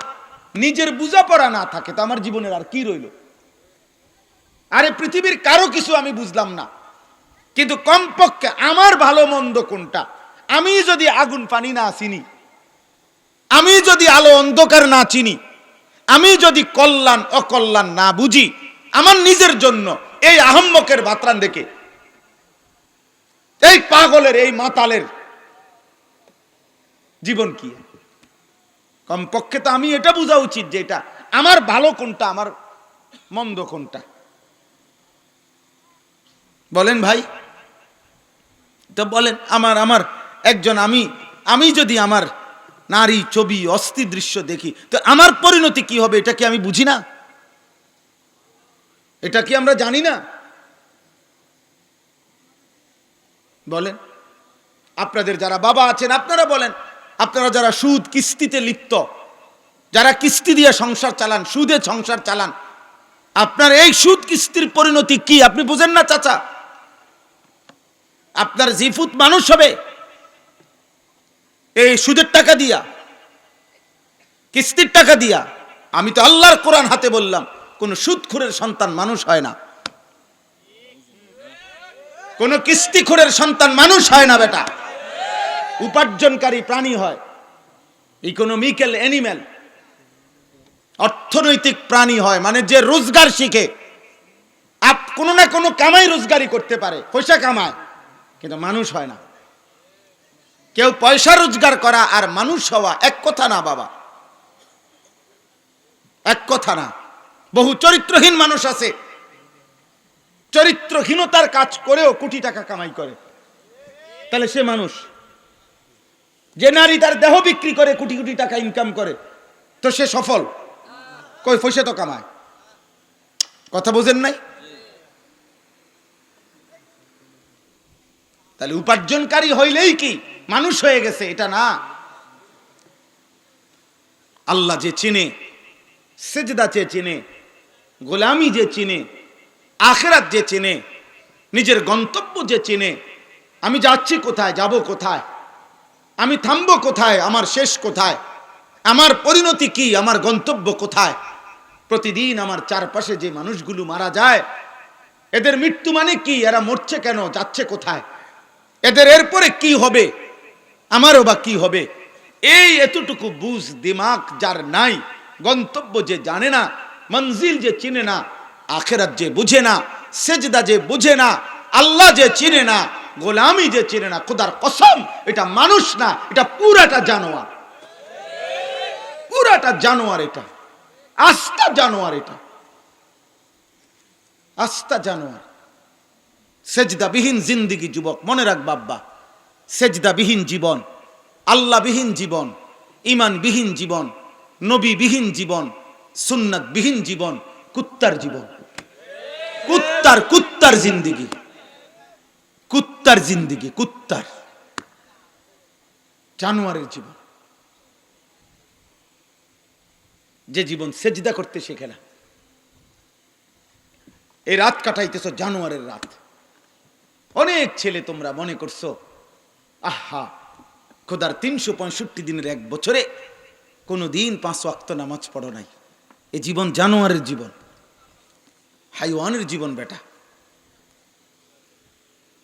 নিজের বুঝাপড়া না থাকে, তো আমার জীবনের আর কি রইল? আরে পৃথিবীর কারো কিছু আমি বুঝলাম না, কিন্তু কমপক্ষে আমার ভালো মন্দ কোনটা, আমি যদি আগুন পানি না চিনি, আমি যদি আলো অন্ধকার না চিনি, আমি যদি কল্যাণ অকল্যাণ না বুঝি, আমার নিজের জন্য এই আহম্মকের বাতরান দেখে, এই পাগলের, এই মাতালের জীবন কি? কমপক্ষে তো আমি এটা বোঝা উচিত যে এটা আমার ভালো কোনটা, আমার মন্দ কোনটা। বলেন ভাই, তো বলেন, আমার একজন আমি যদি আমার নারী, ছবি, অস্থির দৃশ্য দেখি, তো আমার পরিণতি কি হবে, এটা কি আমি বুঝি না? এটা কি আমরা জানি না? বলেন, আপনাদের যারা বাবা আছেন আপনারা বলেন, আপনারা যারা সুদ কিস্তিতে লিপ্ত, যারা কিস্তি দিয়ে সংসার চালান, সুদে সংসার চালান, আপনার এই সুদ কিস্তির পরিণতি কি আপনি বুঝেন না চাচা? আপনার জিফুত মানুষ হবে এই সুদের টাকা দিয়া, কিস্তির টাকা দিয়া। আমি তো আল্লাহর কোরআন হাতে বললাম, কোন সুদখোরের সন্তান মানুষ হয় না, কোন কিস্তিখোরের সন্তান মানুষ হয় না বেটা। উপার্জনকারী প্রাণী হয়, ইকোনমিক্যাল অ্যানিম্যাল, অর্থনৈতিক প্রাণী হয়, মানে যে রোজগার শিখে, কোনো না কোনো কামাই রোজগারি করতে পারে, পয়সা কামায়, কিন্তু মানুষ হয় না। কেউ পয়সা রোজগার করা আর মানুষ হওয়া এক কথা না বাবা, এক কথা না। বহু চরিত্রহীন মানুষ আছে, চরিত্রহীনতার কাজ করেও কোটি টাকা কামাই করে, তাহলে সে মানুষ। যে নারী তার দেহ বিক্রি করে কোটি কোটি টাকা ইনকাম করে, তো সে সফল? কই, পয়সা তো কামায়। কথা বোঝেন নাই? তাহলে উপার্জনকারী হইলেই কি মানুষ হয়ে গেছে? এটা না। আল্লাহ যে চিনে, সেজদা যে চিনে, গোলামি যে চিনে, আখিরাত যে চিনে, নিজের গন্তব্য যে চিনে, আমি যাচ্ছি কোথায়, যাব কোথায়, আমি থামবো কোথায়, আমার শেষ কোথায়, আমার পরিণতি কি, আমার গন্তব্য কোথায়। প্রতিদিন আমার চারপাশে যে মানুষগুলো মারা যায়, এদের মৃত্যু মানে কি, এরা মরছে কেন, যাচ্ছে কোথায়, এদের এরপরে কি হবে, আমারও বা কি হবে, এই এতটুকু বুঝ দিমাগ যার নাই, গন্তব্য যে জানে না, মঞ্জিল যে চিনে না, আখিরাত যে বুঝে না, সেজদা যে বুঝে না, আল্লাহ যে চিনে না, গোলামি যে চিনে না, খোদার কসম এটা মানুষ না, এটা পুরাটা জানোয়ার। পুরাটা জানোয়ার, এটা আস্তা জানোয়ার, এটা আস্তা জানোয়ার। সেজদাবিহীন জিন্দিগি যুবক, মনে রাখ বাব্বা, সেজদাবিহীন জীবন, আল্লাহবিহীন জীবন, ঈমানবিহীন জীবন, নবীবিহীন জীবন, সুন্নাতবিহীন জীবন কুত্তার জীবন। কুত্তার জিন্দিগি, কুত্তার জিন্দিগি, কুত্তার, জানোয়ারের জীবন। যে জীবন সেজদা করতে শেখে না, এই রাত কাটাইতেছ জানোয়ারের রাত। অনেক ছেলে তোমরা মনে করছো আহা খোদার 365 দিনের এক বছরে কোনো দিন 5 ওয়াক্ত নামাজ পড়ো নাই। এ জীবন জানোয়ারের জীবন, হাইওয়ানের জীবন বেটা।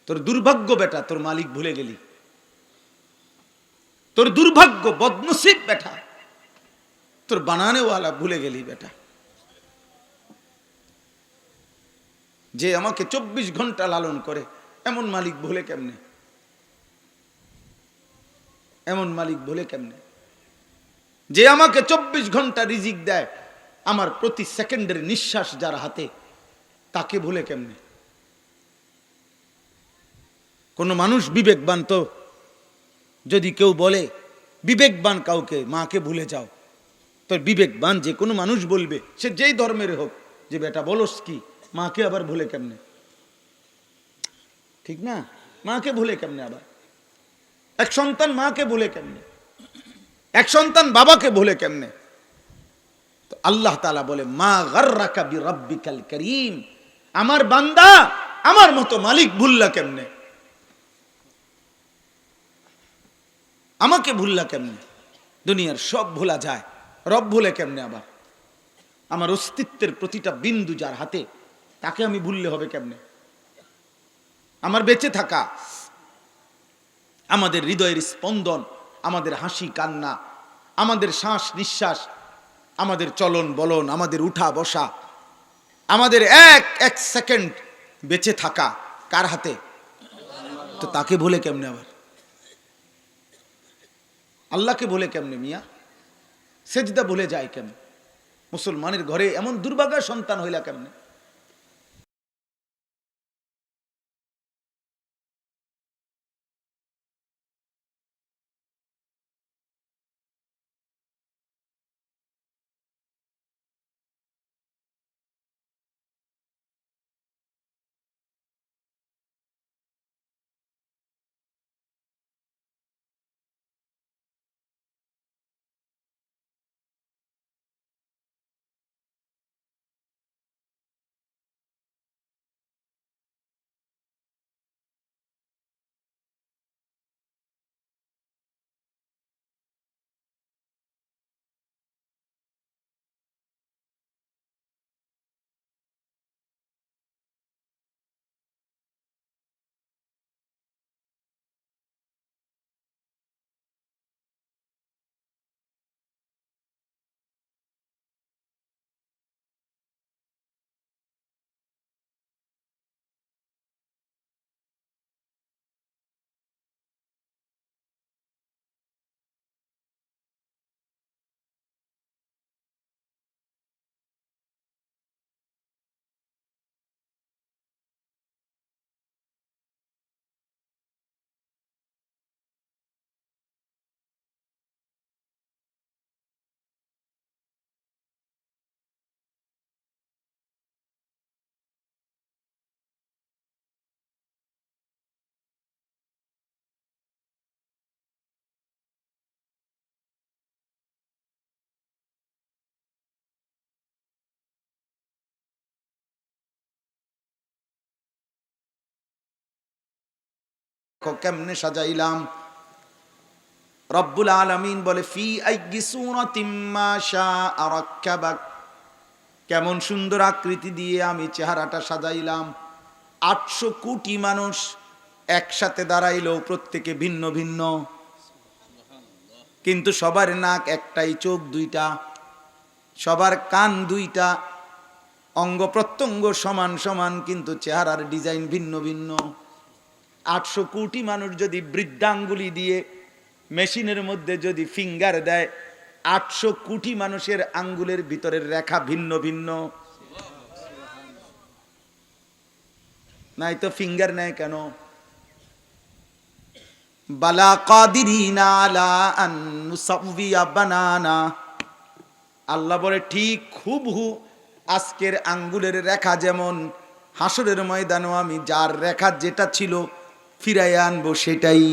তোর দুর্ভাগ্য বেটা, তোর মালিক ভুলে গেলি, তোর দুর্ভাগ্য, বদনসিব বেটা, তোর বানানেওয়ালা ভুলে গেলি বেটা। যে আমাকে 24 ঘন্টা লালন করে, এমন মালিক ভুলে কেমনে, এমন মালিক ভুলে কেমনে? যে আমাকে 24 ঘন্টা রিজিক দেয়, আমার প্রতি সেকেন্ডের নিঃশ্বাস যার হাতে, তাকে ভুলে কেমনে? কোন মানুষ বিবেকবান তো, যদি কেউ বলে বিবেকবান কাউকে, মাকে ভুলে যাও, তো বিবেকবান যে কোনো মানুষ বলবে, সে যেই ধর্মের হোক, যে বেটা বলস কি, মাকে আবার ভুলে কেমনে? ঠিক না? মাকে ভুলে কেমনে? আবার এক সন্তান মাকে ভুলে কেমনে? এক সন্তান বাবাকে ভুলে কেমনে? তো আল্লাহ তাআলা বলে, মা গাররাকা বিরাব্বিকাল কারীম, আমার বান্দা আমার মতো মালিক ভুললা কেমনে, আমাকে ভুললা কেমনে? দুনিয়ার সব ভোলা যায়, রব ভুলে কেমনে? আবার আমার অস্তিত্বের প্রতিটা বিন্দু যার হাতে, তাকে আমি ভুললে হবে কেমনে? আমার বেঁচে থাকা, আমাদের হৃদয়ের স্পন্দন, আমাদের হাসি কান্না, আমাদের শ্বাস নিঃশ্বাস, আমাদের চলন বলন, আমাদের উঠা বসা, আমাদের এক এক সেকেন্ড বেঁচে থাকা কার হাতে? তো তাকে ভুলে কেমনে? আবার আল্লাহকে ভুলে কেমনে মিয়া? সেজদা ভুলে যায় কেমনে? মুসলমানের ঘরে এমন দুর্ভাগা সন্তান হইলা কেমনে? কেমনে সাজাইলাম। রব্বুল আলামিন বলে ফি আইয়ি সূরাতিম মা শাআ রাক্কাবাক, কেমন সুন্দর আকৃতি দিয়ে আমি চেহারাটা সাজাইলাম। 800 কোটি মানুষ একসাথে দাঁড়াইলো, প্রত্যেকে ভিন্ন ভিন্ন, কিন্তু সবার নাক একটাই, চোখ দুইটা, সবার কান দুইটা, অঙ্গ প্রত্যঙ্গ সমান সমান, কিন্তু চেহারার ডিজাইন ভিন্ন ভিন্ন। 800 কোটি মানুষ যদি বৃদ্ধাঙ্গুলি দিয়ে মেশিনের মধ্যে যদি ফিঙ্গার দেয়, 800 কোটি মানুষের আঙ্গুলের ভিতরের রেখা ভিন্ন ভিন্ন। নাই তো ফিঙ্গার নেয় কেন? বালা কাদিরিনা আলা আন নুসাউবিয়া বানানা, আল্লাহ বলে ঠিক হুবহু আজকের আঙ্গুলের রেখা যেমন, হাসরের ময়দানেও আমি যার রেখা যেটা ছিল ফিরাইয়া আনবো সেটাই।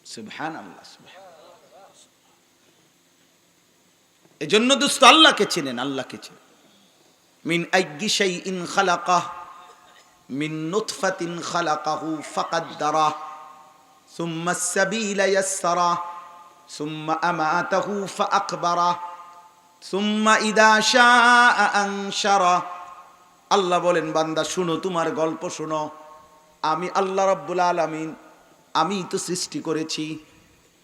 সুবহানাল্লাহ। এজন্য দোস্ত আল্লাহকে চিনেন, আল্লাহকে চিনেন। মিন আইয়ি শাইইন খালাকাহ মিন নুতফাতিন খালাকাহু ফাকাদ্দারাহ সুম্মা আস-সাবিলা ইয়াসসারাহ সুম্মা আমাতাহু ফাআকবারাহ সুম্মা ইদা শাআ আনশারাহ। আল্লাহ বলেন বান্দা শুনো, তোমার গল্প শুনো। আমি আল্লাহ রাব্বুল আলামিন, আমি তো সৃষ্টি করেছি,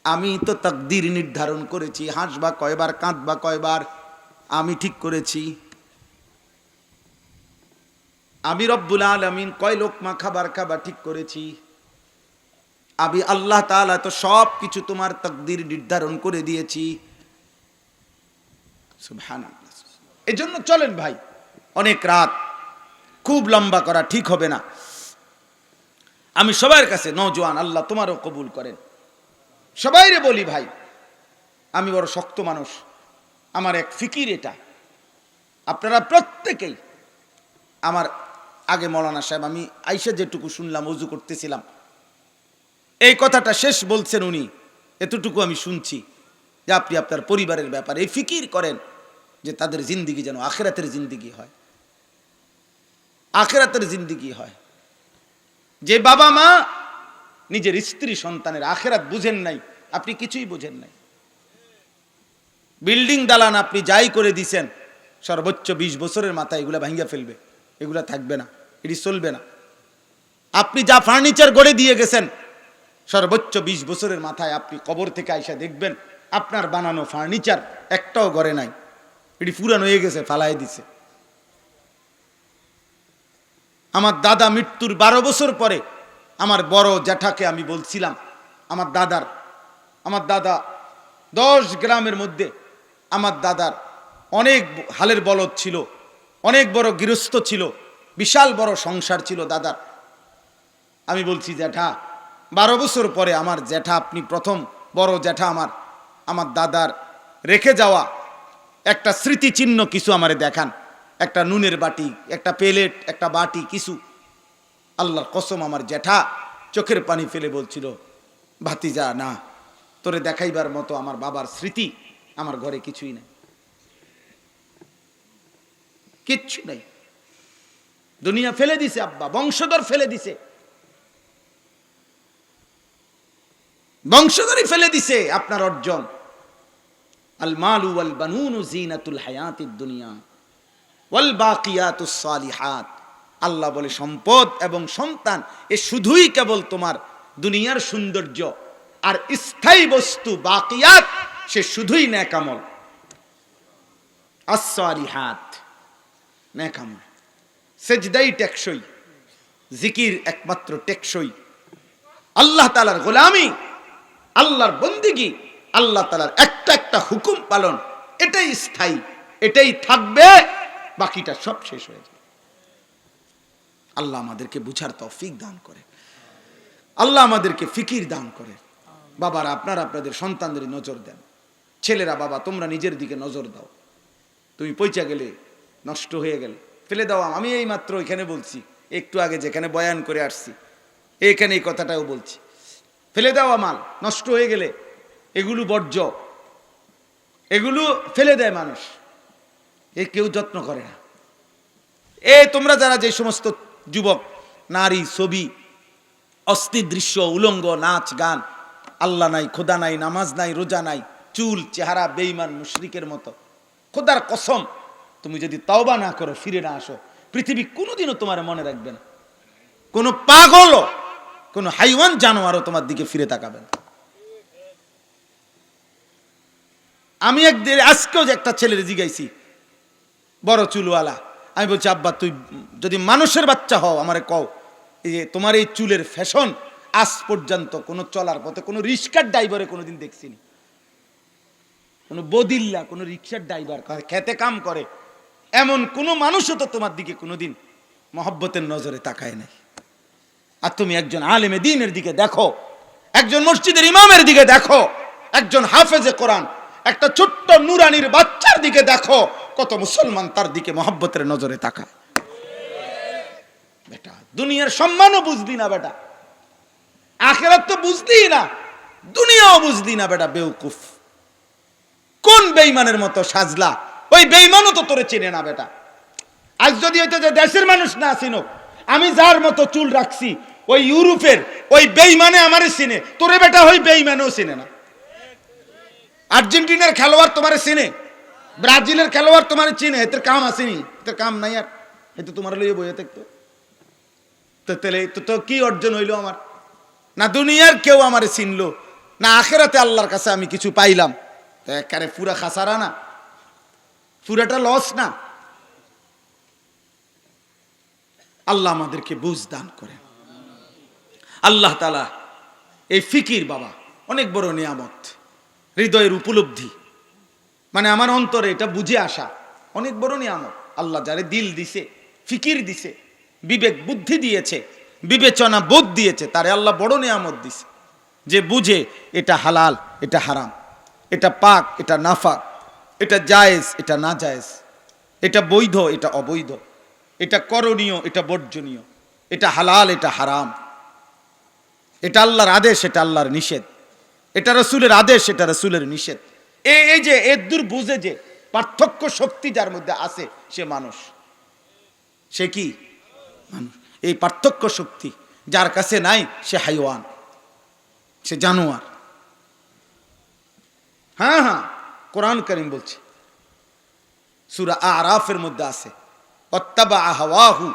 আমি তো তাকদীর নির্ধারণ করেছি, হাসবা কয়বার কাঁদবা কয়বার আমি ঠিক করেছি। আমি রব্বুল আলামিন কয় লোকমা খাবার খাবার ঠিক করেছি। আমি আল্লাহ তাআলা তো সব কিছু তোমার তাকদীর নির্ধারণ করে দিয়েছি। সুবহানাল্লাহ। এজন্য চলেন ভাই, অনেক রাত খুব লম্বা করা ঠিক হবে না। আমি সবার কাছে নওজোয়ান, আল্লাহ তোমারও কবুল করেন, সবাইরে বলি ভাই, আমি বড় শক্ত মানুষ, আমার এক ফিকির এটা। আপনারা প্রত্যেকেই আমার আগে মৌলানা সাহেব, আমি আইসা যেটুকু শুনলাম, ওযু করতেছিলাম, এই কথাটা শেষ বলছেন উনি, এতটুকু আমি শুনছি যে আপনি আপনার পরিবারের ব্যাপারে এই ফিকির করেন যে তাদের জিন্দিগি যেন আখিরাতের জিন্দিগি হয়, আখিরাতের জিন্দিগি হয়। যে বাবা মা নিজের স্ত্রী সন্তানের আখিরাত বুঝেন নাই, আপনি কিছুই বুঝেন নাই। বিল্ডিং দালান আপনি যাই করে দিছেন, সর্বোচ্চ 20 বছরের মাথায় এগুলা ভাঙ্গা ফেলবে, এগুলা থাকবে না, এটি চলবে না। আপনি যা ফার্নিচার গড়ে দিয়ে গেছেন, সর্বোচ্চ 20 বছরের মাথায় আপনি কবর থেকে আইসা দেখবেন আপনার বানানো ফার্নিচার একটাও গড়ে নাই, এটি পুরান হয়ে গেছে, ফালাই দিছে। আমার দাদা মৃত্যুর 12 বছর পরে আমার বড় জ্যাঠাকে আমি বলছিলাম, আমার দাদা 10 গ্রামের মধ্যে, আমার দাদার অনেক হালের বলদ ছিল, অনেক বড় গৃহস্থ ছিল, বিশাল বড় সংসার ছিল দাদার। আমি বলছি জ্যাঠা, 12 বছর পরে আমার জ্যাঠা, আপনি প্রথম বড় জ্যাঠা, আমার দাদার রেখে যাওয়া একটা স্মৃতিচিহ্ন কিছু আমারে দেখান, একটা নুনের বাটি, একটা প্লেট, একটা বাটি, কিছু। আল্লাহর কসম আমার জ্যাঠা চোখের পানি ফেলে বলছিল, ভাতিজা না, তোরে দেখাইবার মতো আমার বাবার স্মৃতি আমার ঘরে কিছুই নাই, কিচ্ছু নাই। দুনিয়া ফেলে দিছে আব্বা, বংশধর ফেলে দিছে, বংশধরই ফেলে দিছে আপনার অর্জন। আল মালু ওয়াল বানুনু জিনাতুল হায়াতিদ দুনিয়া ওয়াল বাকিয়াতুস সালিহাত। আল্লাহ বলে সম্পদ এবং সন্তান এ শুধুই কেবল তোমার দুনিয়ার সৌন্দর্য, আর স্থায়ী বস্তু বাকিয়াত সে শুধুই নেক আমল। আস-সালিহাত নেক আমল, সেজদাই টেকসই, জিকির একমাত্র টেকসই, আল্লাহ তাআলার গোলামি, আল্লাহর বন্দিগি, আল্লাহ তাআলার একটা একটা হুকুম পালন, এটাই স্থায়ী, এটাই থাকবে, বাকিটা সব শেষ হয়ে যাবে। আল্লাহ আমাদেরকে বুঝার তৌফিক দান করে, আল্লাহ আমাদেরকে ফিকির দান করে। বাবারা আপনারা আপনাদের সন্তানদের নজর দেন, ছেলেরা বাবা তোমরা নিজের দিকে নজর দাও। তুমি পয়চা গেলে, নষ্ট হয়ে গেলে ফেলে দাও। আমি এই মাত্র এখানে বলছি, একটু আগে যেখানে বয়ান করে আসছি এখানে এই কথাটাও বলছি, ফেলে দেওয়া মাল নষ্ট হয়ে গেলে এগুলো বর্জ্য, এগুলো ফেলে দেয় মানুষ, কেউ যত্ন করে না। তোমরা যারা যে সমস্ত যুবক নারী, ছবি, অস্থির দৃশ্য, উলঙ্গ, নাচ গান, আল্লাহ নাই, খোদা নাই, নামাজ নাই, রোজা নাই, চুল, চেহারা বেঈমান মুশরিকের মতো। খোদার কসম, তুমি যদি তওবা না করো, ফিরে না আসো, পৃথিবী কোনোদিনও তোমার মনে রাখবে না। কোন পাগল, কোন হাইওয়ান জানোয়ারও তোমার দিকে ফিরে তাকাবে না। আমি একদিন আজকেও যে একটা ছেলের জিগাইছি, বড় চুলওয়ালা, আমি বলছি আব্বা তুই যদি মানুষের বাচ্চা হও আমারে কও, এই যে তোমার এই চুলের ফ্যাশন আজ পর্যন্ত কোনো চলার পথে কোনো রিক্সার ড্রাইভারে কোনোদিন দেখছিনি, কোনো বদিল্লা, কোনো রিক্সার ড্রাইভার খেতে কাম করে এমন কোনো মানুষও তো তোমার দিকে কোনোদিন মহব্বতের নজরে তাকায় নাই। আর তুমি একজন আলেমে দ্বীনের দিকে দেখো, একজন মসজিদের ইমামের দিকে দেখো, একজন হাফেজে কোরআন, একটা ছোট্ট নুরানির বাচ্চার দিকে দেখো, কত মুসলমান তার দিকে মহব্বতের নজরে তাকায়। বেটা দুনিয়ার সম্মানও বুঝলি না বেটা, আখিরাত তো বুঝলি না, দুনিয়াও বুঝলি না বেটা, বেউকুফ। কোন বেঈমানের মতো সাজলা, ওই বেঈমানও তো তোরে চেনে না বেটা। আজ যদি হইতো যে দেশের মানুষ না চিনুক, আমি যার মতো চুল রাখছি ওই ইউরোপের ওই বেঈমানে আমারে চিনে, তোরে বেটা ওই বেঈমানেও চিনে না। আর্জেন্টিনার খেলোয়াড় তোমারে চিনে, ব্রাজিলের খেলোয়াড় তোমারে চিনে, এদের কাম আসেনি, এদের কাম নাই, আর এতে তোমার লইয়ে বইয়ে থাকতো তো, তাহলে তো কি অর্জন হইলো আমার? না দুনিয়ার কেউ আমারে চিনলো, না আখেরাতে আল্লাহর কাছে আমি কিছু পাইলাম। তো একারে পুরা খাসারা না, পুরাটা লস না। আল্লাহ আমাদেরকে বুঝ দান করেন। আল্লাহ তাআলা এই ফিকির বাবা অনেক বড় নিয়ামত, হৃদয়ের উপলব্ধি, মানে আমার অন্তরে এটা বুঝে আসা অনেক বড় নিয়ামত। আল্লাহ যারে দিল দিছে, ফিকির দিছে, বিবেক বুদ্ধি দিয়েছে, বিবেচনা বোধ দিয়েছে, তারে আল্লাহ বড় নিয়ামত দিছে, যে বুঝে এটা হালাল, এটা হারাম, এটা পাক, এটা নাফাক, এটা জায়েজ, এটা না জায়েজ, এটা বৈধ, এটা অবৈধ, এটা করণীয়, এটা বর্জনীয়, এটা হালাল, এটা হারাম, এটা আল্লাহর আদেশ, এটা আল্লাহর নিষেধ, এটা রাসূলের আদেশ, এটা রাসূলের নিষেধ। এই যে এর দূর বুঝে যে পার্থক্য শক্তি যার মধ্যে আছে, সে মানুষ। সে কি মানুষ? এই পার্থক্য শক্তি যার কাছে নাই, সে হাইওয়ান, সে জানোয়ার। হ্যাঁ হ্যাঁ, কোরআন কারীম বলছে, সূরা আরাফের মধ্যে আছে, ওয়াত্তাবা হাওয়াহু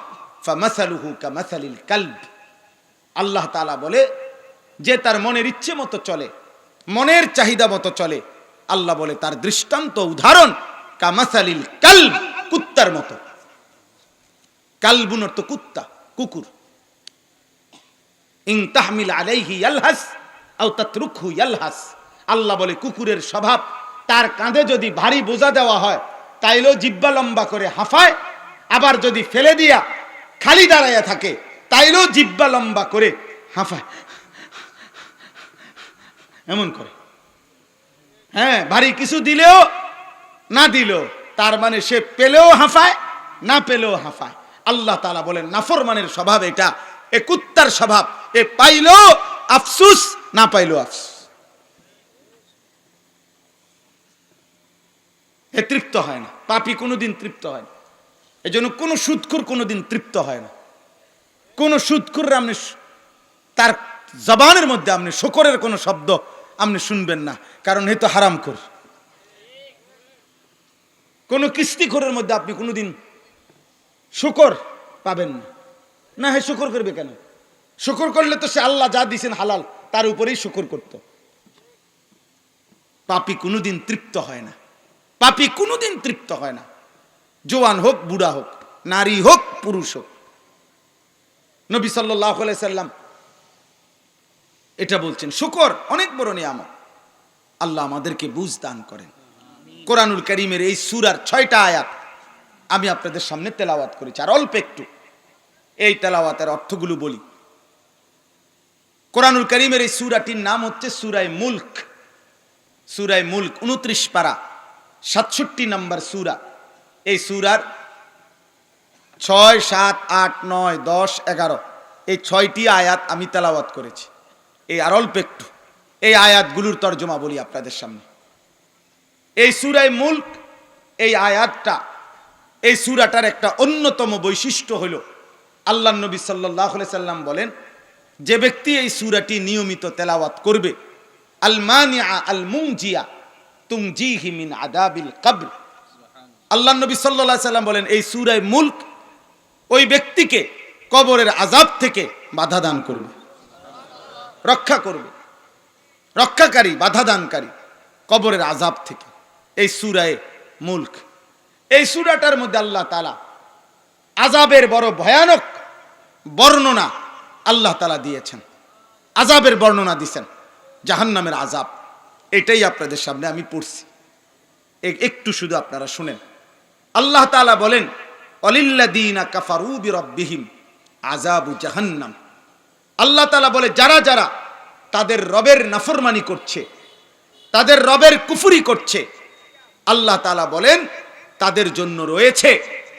ফামাসালুহু কামাসালিল কালব। আল্লাহ তাআলা বলে যে তার মনের ইচ্ছে মতো চলে, মনের চাহিদা মতো চলে, আল্লাহ বলে তার দৃষ্টান্ত, উদাহরণ কামাসালিল কালব, কুত্তার মতো। কালবুন অর্থ কুত্তা, কুকুর। ইন তাহমিল আলাইহি ইয়ালহাস আও তাতরুকহু ইয়ালহাস। আল্লাহ বলে কুকুরের স্বভাব, তার কাঁধে যদি ভারী বোঝা দেওয়া হয় তাইলেও জিহ্বা লম্বা করে হাঁফায়, আবার যদি ফেলে দিয়া খালি দাঁড়াইয়া থাকে তাইলেও জিহ্বা লম্বা করে হাঁফায়, এমন করে। হ্যাঁ, ভারী কিছু দিলেও না দিলেও, তার মানে সে পেলেও হাঁফায়, না পেলেও হাঁফায়। আল্লাহ তাআলা বলেন নাফরমানের স্বভাব এটা, এ কুত্তার স্বভাব, এ পাইলেও আফসুস, না পাইলেও আফসুস, এ তৃপ্ত হয় না। পাপী কোনোদিন তৃপ্ত হয় না। এই জন্য কোনো সুদখোর কোনোদিন তৃপ্ত হয় না। কোন সুদখোর আপনি তার জবানের মধ্যে আপনি শুকরের কোনো শব্দ আপনি শুনবেন না, কারণ হে তো হারামখোর। কোন কিস্তিখোরের মধ্যে আপনি কোনোদিন শুকর পাবেন না। না, হে শুকর করবে কেন? শুকর করলে তো সে আল্লাহ যা দিয়েছেন হালাল, তার উপরেই শুকর করত। পাপী কোনোদিন তৃপ্ত হয় না, পাপী কোনোদিন তৃপ্ত হয় না, জওয়ান হোক, বুড়া হোক, নারী হোক, পুরুষ হোক। নবী সাল্লাল্লাহু আলাইহি সাল্লাম এটা বলছেন, শুকর অনেক বড় নিয়ামত। আল্লাহ আমাদেরকে বুঝ দান করেন। কোরআনুল কারীমের এই সূরার 6টা আয়াত আমি আপনাদের সামনে তেলাওয়াত করেছি, আর অল্প একটু এই তেলাওয়াতের অর্থগুলো বলি। কোরআনুল কারীমের এই সূরাটির নাম হচ্ছে সূরায়ে মুলক। সূরায়ে মুলক 29 পারা 67 নম্বর সূরা। এই সূরার 6, 7, 8, 9, 10, 11 এই 6টি আয়াত আমি তেলাওয়াত করেছি। এই আর অল্প একটু এই আয়াতগুলোর তর্জমা বলি আপনাদের সামনে। এই সূরায়ে মুলক, এই আয়াতটা, এই সূরাটার একটা অন্যতম বৈশিষ্ট্য হলো আল্লাহ নবী সাল্লাল্লাহু আলাইহি সাল্লাম বলেন, যে ব্যক্তি এই সূরাটি নিয়মিত তেলাওয়াত করবে, আল মানিআ আল মুনজিয়া তুমজিহি মিন আযাবিল কবর, আল্লাহ নবী সাল্লাল্লাহু আলাইহি সাল্লাম বলেন এই সূরা মুলক ওই ব্যক্তিকে কবরের আযাব থেকে বাধা দান করবে, রক্ষা করবে, রক্ষাকারী, বাধা দানকারী কবরের আযাব থেকে। এই সূরা মুলক, এই সূরাটার মধ্যে আল্লাহ তাআলা আযাবের বড় ভয়ানক বর্ণনা আল্লাহ তাআলা দিয়েছেন, আযাবের বর্ণনা দিয়েছেন, জাহান্নামের আযাব। এটাই আপনাদের সামনে আমি পড়ছি, একটু শুধু আপনারা শুনেন। আল্লাহ তাআলা বলেন, অলিল্লাযীনা কাফারু বিরাব্বিহিম আযাবু জাহান্নাম। আল্লাহ তাআলা বলে, যারা যারা তাদের রবের নাফরমানি করছে, তাদের রবের কুফরি করছে, আল্লাহ তাআলা বলেন তাদের জন্য রয়েছে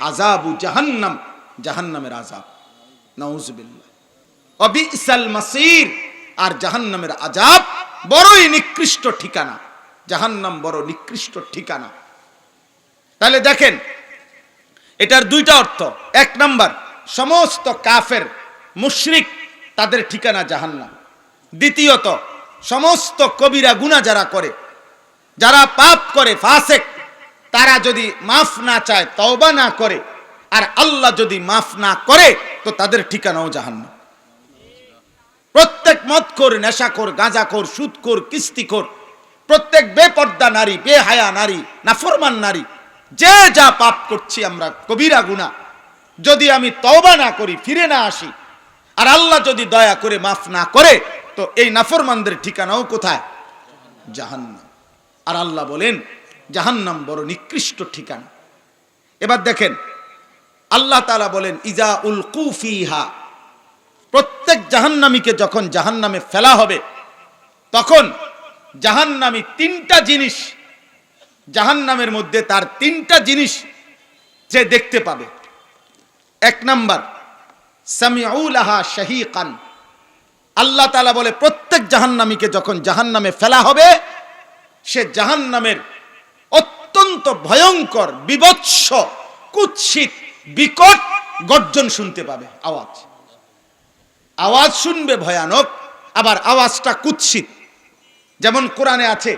আযাবু জাহান্নাম, জাহান্নামের আযাব। নাউযুবিল্লাহ। অবিসাল মাসির, আর জাহান্নামের আযাব বড়ই নিকৃষ্ট ঠিকানা, জাহান্নাম বড় নিকৃষ্ট ঠিকানা। তাহলে দেখেন এটার দুইটা অর্থ। এক নাম্বার, সমস্ত কাফের মুশরিক তাদের ঠিকানা জাহান্নাম। দ্বিতীয়ত, সমস্ত কবিরা গুনাহ যারা করে, যারা পাপ করে, ফাসেক, তারা যদি মাফ না চায়, তওবা না করে, আর আল্লাহ যদি মাফ না করে, তো তাদের ঠিকানাও জাহান্নাম। প্রত্যেক মদখোর, নেশাখোর, গাঁজাখোর, সুদখোর, কিস্তিখোর, প্রত্যেক বেপর্দা নারী, বেহায়া নারী, নাফরমান নারী, যে যা পাপ করছি আমরা, কবিরা গুনাহ, যদি আমি তওবা না করি, ফিরে না আসি, আর আল্লাহ যদি দয়া করে মাফ না করে, তো এই নাফরমানদের ঠিকানাও কোথায়? জাহান্নাম। আর আল্লাহ বলেন জাহান্নাম বড় নিকৃষ্ট ঠিকানা। এবার দেখেন আল্লাহ তাআলা বলেন, ইজা উলকু ফিহা, প্রত্যেক জাহান্নামীকে যখন জাহান্নামে ফেলা হবে, তখন জাহান্নামী তিনটা জিনিস, জাহান্নামের মধ্যে তার তিনটা জিনিস যে দেখতে পাবে। এক নাম্বার, সামিউ লাহা শাহীকান। আল্লাহ তাআলা বলে প্রত্যেক জাহান্নামীকে যখন জাহান্নামে ফেলা হবে, সে জাহান্নামের অত্যন্ত ভয়ঙ্কর, বিভৎস, কুৎসিত, বিকট গর্জন শুনতে পাবে। আওয়াজ, আওয়াজ শুনবে ভয়ানক, আবার আওয়াজটা কুৎসিত। যেমন কোরআনে আছে,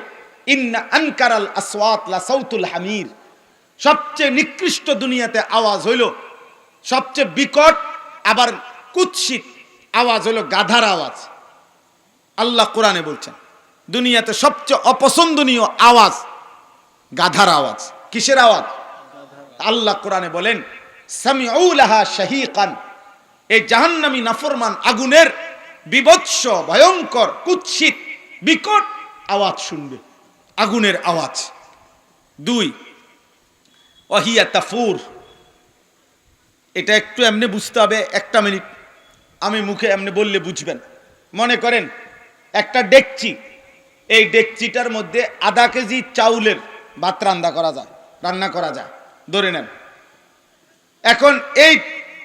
ইন্না আনকারাল আসওয়াত লা সাউতুল হামির, সবচেয়ে নিকৃষ্ট দুনিয়াতে আওয়াজ হইল, সবচেয়ে বিকট আবার কুৎসিত আওয়াজ হলো গাধার আওয়াজ। আল্লাহ কোরআনে বলছেন দুনিয়াতে সবচেয়ে অপছন্দনীয় আওয়াজ গাধার আওয়াজ। কিসের আওয়াজ? আল্লাহ কোরআনে বলেন, সামিউ লাহা শাহীকান, এই জাহান্নামী নাফরমান আগুনের বিভৎস, ভয়ঙ্কর, কুৎসিত, বিকট আওয়াজ শুনবে, আগুনের আওয়াজ। দুই, ওয়াহিয়া তাফুর। এটা একটু এমনি বুঝতে হবে, একটা মিনিট আমি মুখে এমনি বললে বুঝবেন। মনে করেন একটা ডেকচি, এই ডেকচিটার মধ্যে আধা কেজি চাউলের ভাত রান্না করা যায়, ধরে নেন। এখন এই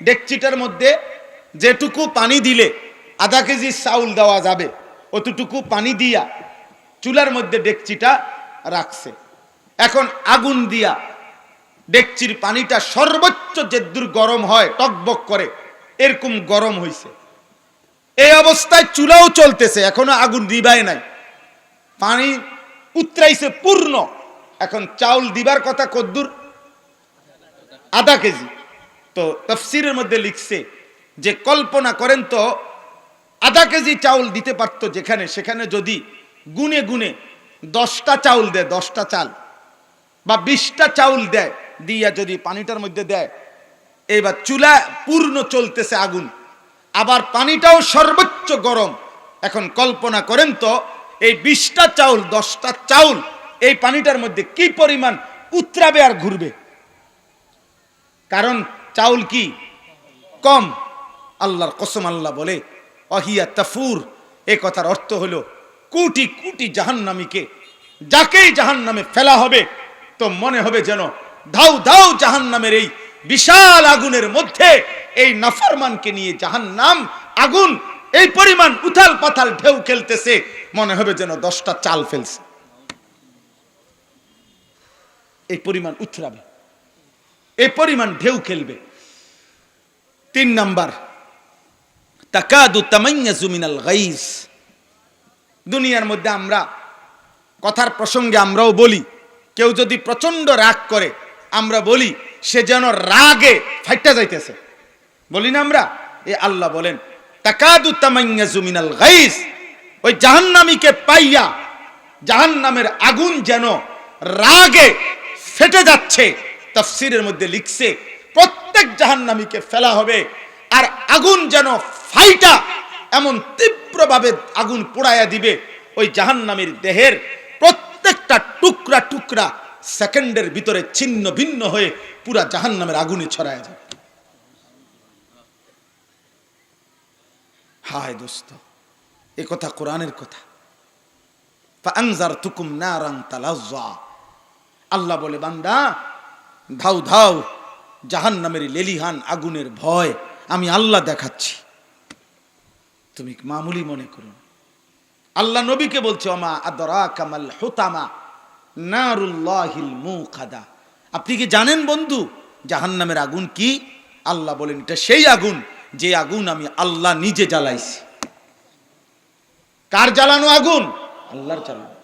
ডেকচিটার মধ্যে যেটুকু পানি দিলে আধা কেজি চাউল দেওয়া যাবে, অতটুকু পানি দিয়া চুলার মধ্যে ডেকচিটা রাখছে। এখন আগুন দিয়া ডেকচির পানিটা সর্বোচ্চ যেদূর গরম হয়, টকবক করে, এরকম গরম হইছে। এই অবস্থায় চুলাও চলতেছে, এখনো আগুন নিভায় নাই, পানি উতরাইছে পূর্ণ। এখন চাউল দিবার কথা কদ্দুর? আধা কেজি। তো তাফসীরের মধ্যে লিখছে যে কল্পনা করেন তো, আধা কেজি চাউল দিতে পারতো যেখানে, সেখানে যদি গুনে গুনে 10টা চাউল দেয়, 10টা চাল বা 20টা চাউল দেয়, দিয়া যদি পানিটার মধ্যে দেয়, এবার চুলা পূর্ণ চলতেছে আগুন, আবার পানিটাও সর্বোচ্চ গরম। এখন কল্পনা করেন তো, এই 20টা চাউল, 10টা চাউল এই পানিটার মধ্যে কি পরিমাণ উতরাবে আর ঘুরবে, কারণ চাউল কি কম। আল্লাহর কসম, আল্লাহ বলে ওয়াহিয়া তাফুর, এই কথার অর্থ হলো কোটি কোটি জাহান্নামীকে যাকেই জাহান্নামে ফেলা হবে, তো মনে হবে যেন ধাউ ধাউ জাহান্নামের এই বিশাল আগুনের মধ্যে এই নাফরমানকে নিয়ে জাহান্নাম আগুন এই পরিমাণ উথাল পাথাল ঢেউ খেলতেছে, মনে হবে যেন 10টা চাল ফেলছে। এই পরিমাণ উথরাবে, এই পরিমাণ ঢেউ খেলবে। তিন নাম্বার, তাকাদু তামাইয়াজু মিনাল গাইজ। দুনিয়ার মধ্যে আমরা কথার প্রসঙ্গে আমরাও বলি, কেউ যদি প্রচন্ড রাগ করে আমরা বলি সে যেন রাগে ফাইটা যাইতেছে, বলি না আমরা? এ আল্লাহ বলেন তাকাদু তামাইয়াজু মিনাল গাইজ, ওই জাহান্নামীকে পাইয়া জাহান্নামের আগুন যেন রাগে ফেটে যাচ্ছে। তাফসীরের মধ্যে লিখছে প্রত্যেক জাহান্নামীকে ফেলা হবে, আর আগুন যেন ফাইটা এমন তীব্রভাবে আগুন পোড়ায়া দিবে, ওই জাহান্নামীর দেহের প্রত্যেকটা টুকরা টুকরা সেকেন্ডের ভিতরে ছিন্ন ভিন্ন হয়ে পুরা জাহান্নামের আগুনে ছড়ায় যাবে। হায় দোস্ত, এ কথা কোরআনের কথা। ফাআনজারতুকুম নারান তালাজ্জা, আল্লাহ বলে বান্দা ধাও ধাও জাহান্নামের লেলিহান আগুনের ভয় আমি আল্লাহ দেখাচ্ছি, তুমি মামুলি মনে করো। আল্লাহ নবীকে বলছে ওমা আদরাকা মাল হুতামা নারুল্লাহিল মুকাদা, আপনি কি জানেন বন্ধু জাহান্নামের আগুন কি? আল্লাহ বলেন এটা সেই আগুন যে আগুন আমি আল্লাহ নিজে জ্বালাইছি। কার জ্বালানো আগুন? আল্লাহর জ্বালানো,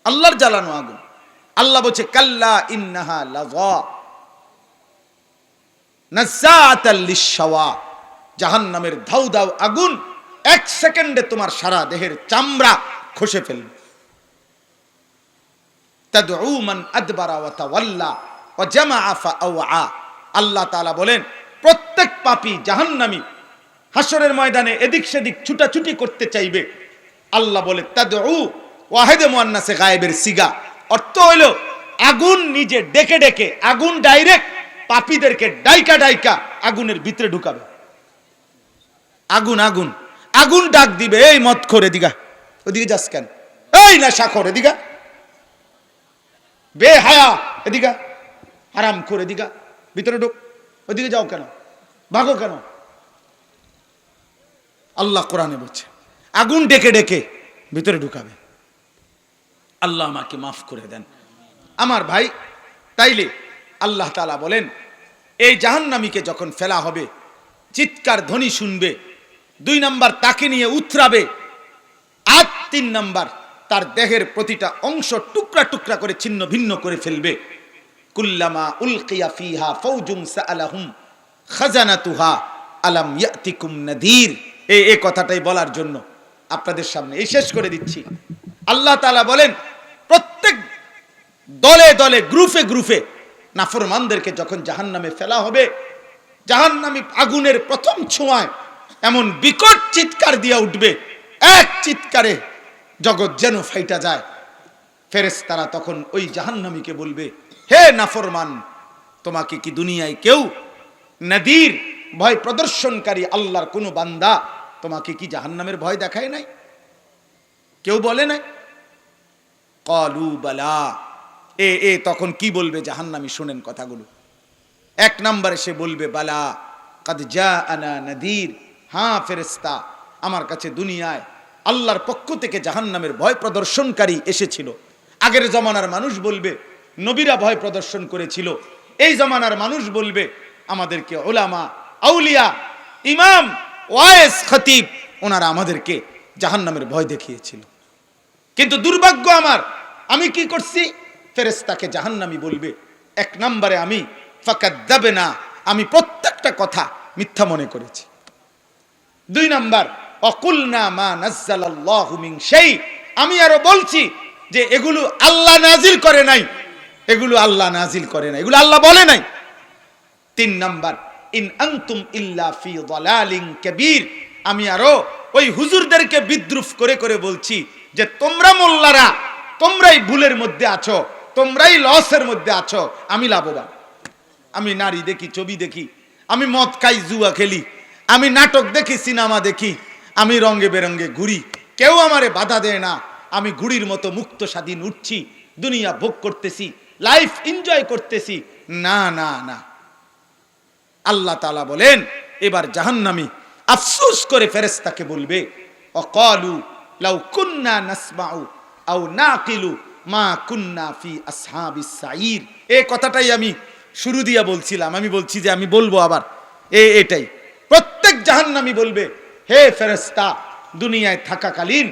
আল্লাহর জ্বালানো আগুন। আল্লাহ বলছে কাল্লা ইন্নাহা লাযা নাযাআতাল লিশশাওয়া, জাহান্নামের ধাউ ধাউ আগুন এক সেকেন্ডে তোমার সারা দেহের চামড়া খসে ফেলবে। তাদউ মান আদবারা ওয়া তাওয়াল্লা ওয়া জামাআ ফাআওয়া, আল্লাহ তাআলা বলেন প্রত্যেক পাপী জাহান্নামী হাসরের ময়দানে এদিক সেদিক ছুটাছুটি করতে চাইবে। আল্লাহ বলে তাদউ, ওয়াহিদে মুআন্নাসে গায়েবের সিগা, অর্থ হইল আগুন নিজে ডেকে ডেকে, আগুন ডাইরেক্ট পাপীদেরকে ডাইকা ডাইকা আগুনের ভিতরে ঢুকাবে। আগুন আগুন আগুন ডাক দিবে, এই মদ করে দিগা ওদিকে যাস কেন, এই নেশা করে দিগা, বেহায়া এদিকা, হারাম করে দিগা ভিতরে ঢুক, ওদিকে যাও কেন, ভাগো কেন? আল্লাহ কোরআনে বলছে আগুন ডেকে ডেকে ভিতরে ঢুকাবে। আল্লাহ আমাকে মাফ করে দেন আমার ভাই। তাইলে আল্লাহ তাআলা বলেন এই জাহান্নামীকে যখন ফেলা হবে চিৎকার ধ্বনি শুনবে, 2 নাম্বার তাকে নিয়ে উতরাবে, আর 3 নাম্বার তার দেহের প্রতিটা অংশ টুকরা টুকরা করে ছিন্ন ভিন্ন করে ফেলবে। কুল্লামা উলকিয়া ফিহা ফাওজুন সাআলাহুম খাজানাতুহা আলাম ইয়াতিকুম নাদির। এই কথাটাই বলার জন্য আপনাদের সামনে এই শেষ করে দিচ্ছি। আল্লাহ তাআলা বলেন প্রত্যেক দলে দলে গ্রুপে গ্রুপে নাফরমানদেরকে যখন জাহান্নামে ফেলা হবে, জাহান্নামী আগুনের প্রথম ছোঁয়ায় এমন বিকট চিৎকার দিয়া উঠবে, এক চিৎকারে জগৎ যেন ফাইটা যায়। ফেরেশতারা তখন ওই জাহান্নামীকে বলবে হে নাফরমান, তোমাকে কি দুনিয়ায় কেউ নাদির ভয় প্রদর্শনকারী আল্লাহর কোন বান্দা তোমাকে কি জাহান্নামের ভয় দেখায় নাই? কেউ বলে নাই? ক্বালু বালা, তখন কি বলবে জাহান্নামী? শুনেন কথাগুলো। 1 নম্বরে সে বলবে বালা কাদ জাআনা নাদির, হ্যাঁ ফেরেশতা আমার কাছে দুনিয়ায় আল্লাহর পক্ষ থেকে জাহান্নামের ভয় প্রদর্শনকারী এসেছিল। আগের জমানার মানুষ বলবে নবীরা ভয় প্রদর্শন করেছিল, এই জমানার মানুষ বলবে আমাদেরকে উলামা আউলিয়া ইমাম ওয়াইজ খতিব ওনারা আমাদেরকে জাহান্নামের ভয় দেখিয়েছিল। কিন্তু দুর্ভাগ্য আমার, আমি কি করছি? ফেরেশতাকে জাহান্নামী বলবে 1 নম্বরে আমি ফাকাদ্দাবনা, আমি প্রত্যেকটা কথা মিথ্যা মনে করেছি। 2 নাম্বার অকুলনা মা নাজ্জালাল্লাহু মিন শাই, আমি আরো বলছি যে এগুলো আল্লাহ নাজিল করে নাই, এগুলো আল্লাহ নাজিল করে নাই, এগুলো আল্লাহ বলে নাই। 3 নাম্বার ইন আনতুম ইল্লা ফি যালালিন কাবীর, আমি আরো ওই হুজুরদেরকে বিদ্রুপ করে করে বলছি যে তোমরা মোল্লারা তোমরাই ভুলের মধ্যে আছো, তোমরাই লসের মধ্যে আছো, আমি লাভবান। আমি নারী দেখি, ছবি দেখি, আমি মদ খাই, জুয়া খেলি, আমি নাটক দেখি, সিনেমা দেখি, আমি রঙে বেরঙে ঘুরি, কেউ আমারে বাধা দেয় না, আমি ঘুড়ির মতো মুক্ত স্বাধীন উঠছি, দুনিয়া ভোগ করতেছি, লাইফ এনজয় করতেছি। না না না, আল্লাহ তাআলা বলেন এবার জাহান্নামী আফসোস করে ফেরেশতাকে বলবে অকালু লাউ কুন্না নাসমাউ আও নাকিলু মা কুন্না ফি আসহাবিস সাইর। এই কথাটাই আমি শুরু দিয়া বলছিলাম, আমি বলছি যে আমি বলবো আবার এটাই প্রত্যেক জাহান্নামী বলবে, হে ফেরেশতা, দুনিয়ায় থাকাকালীন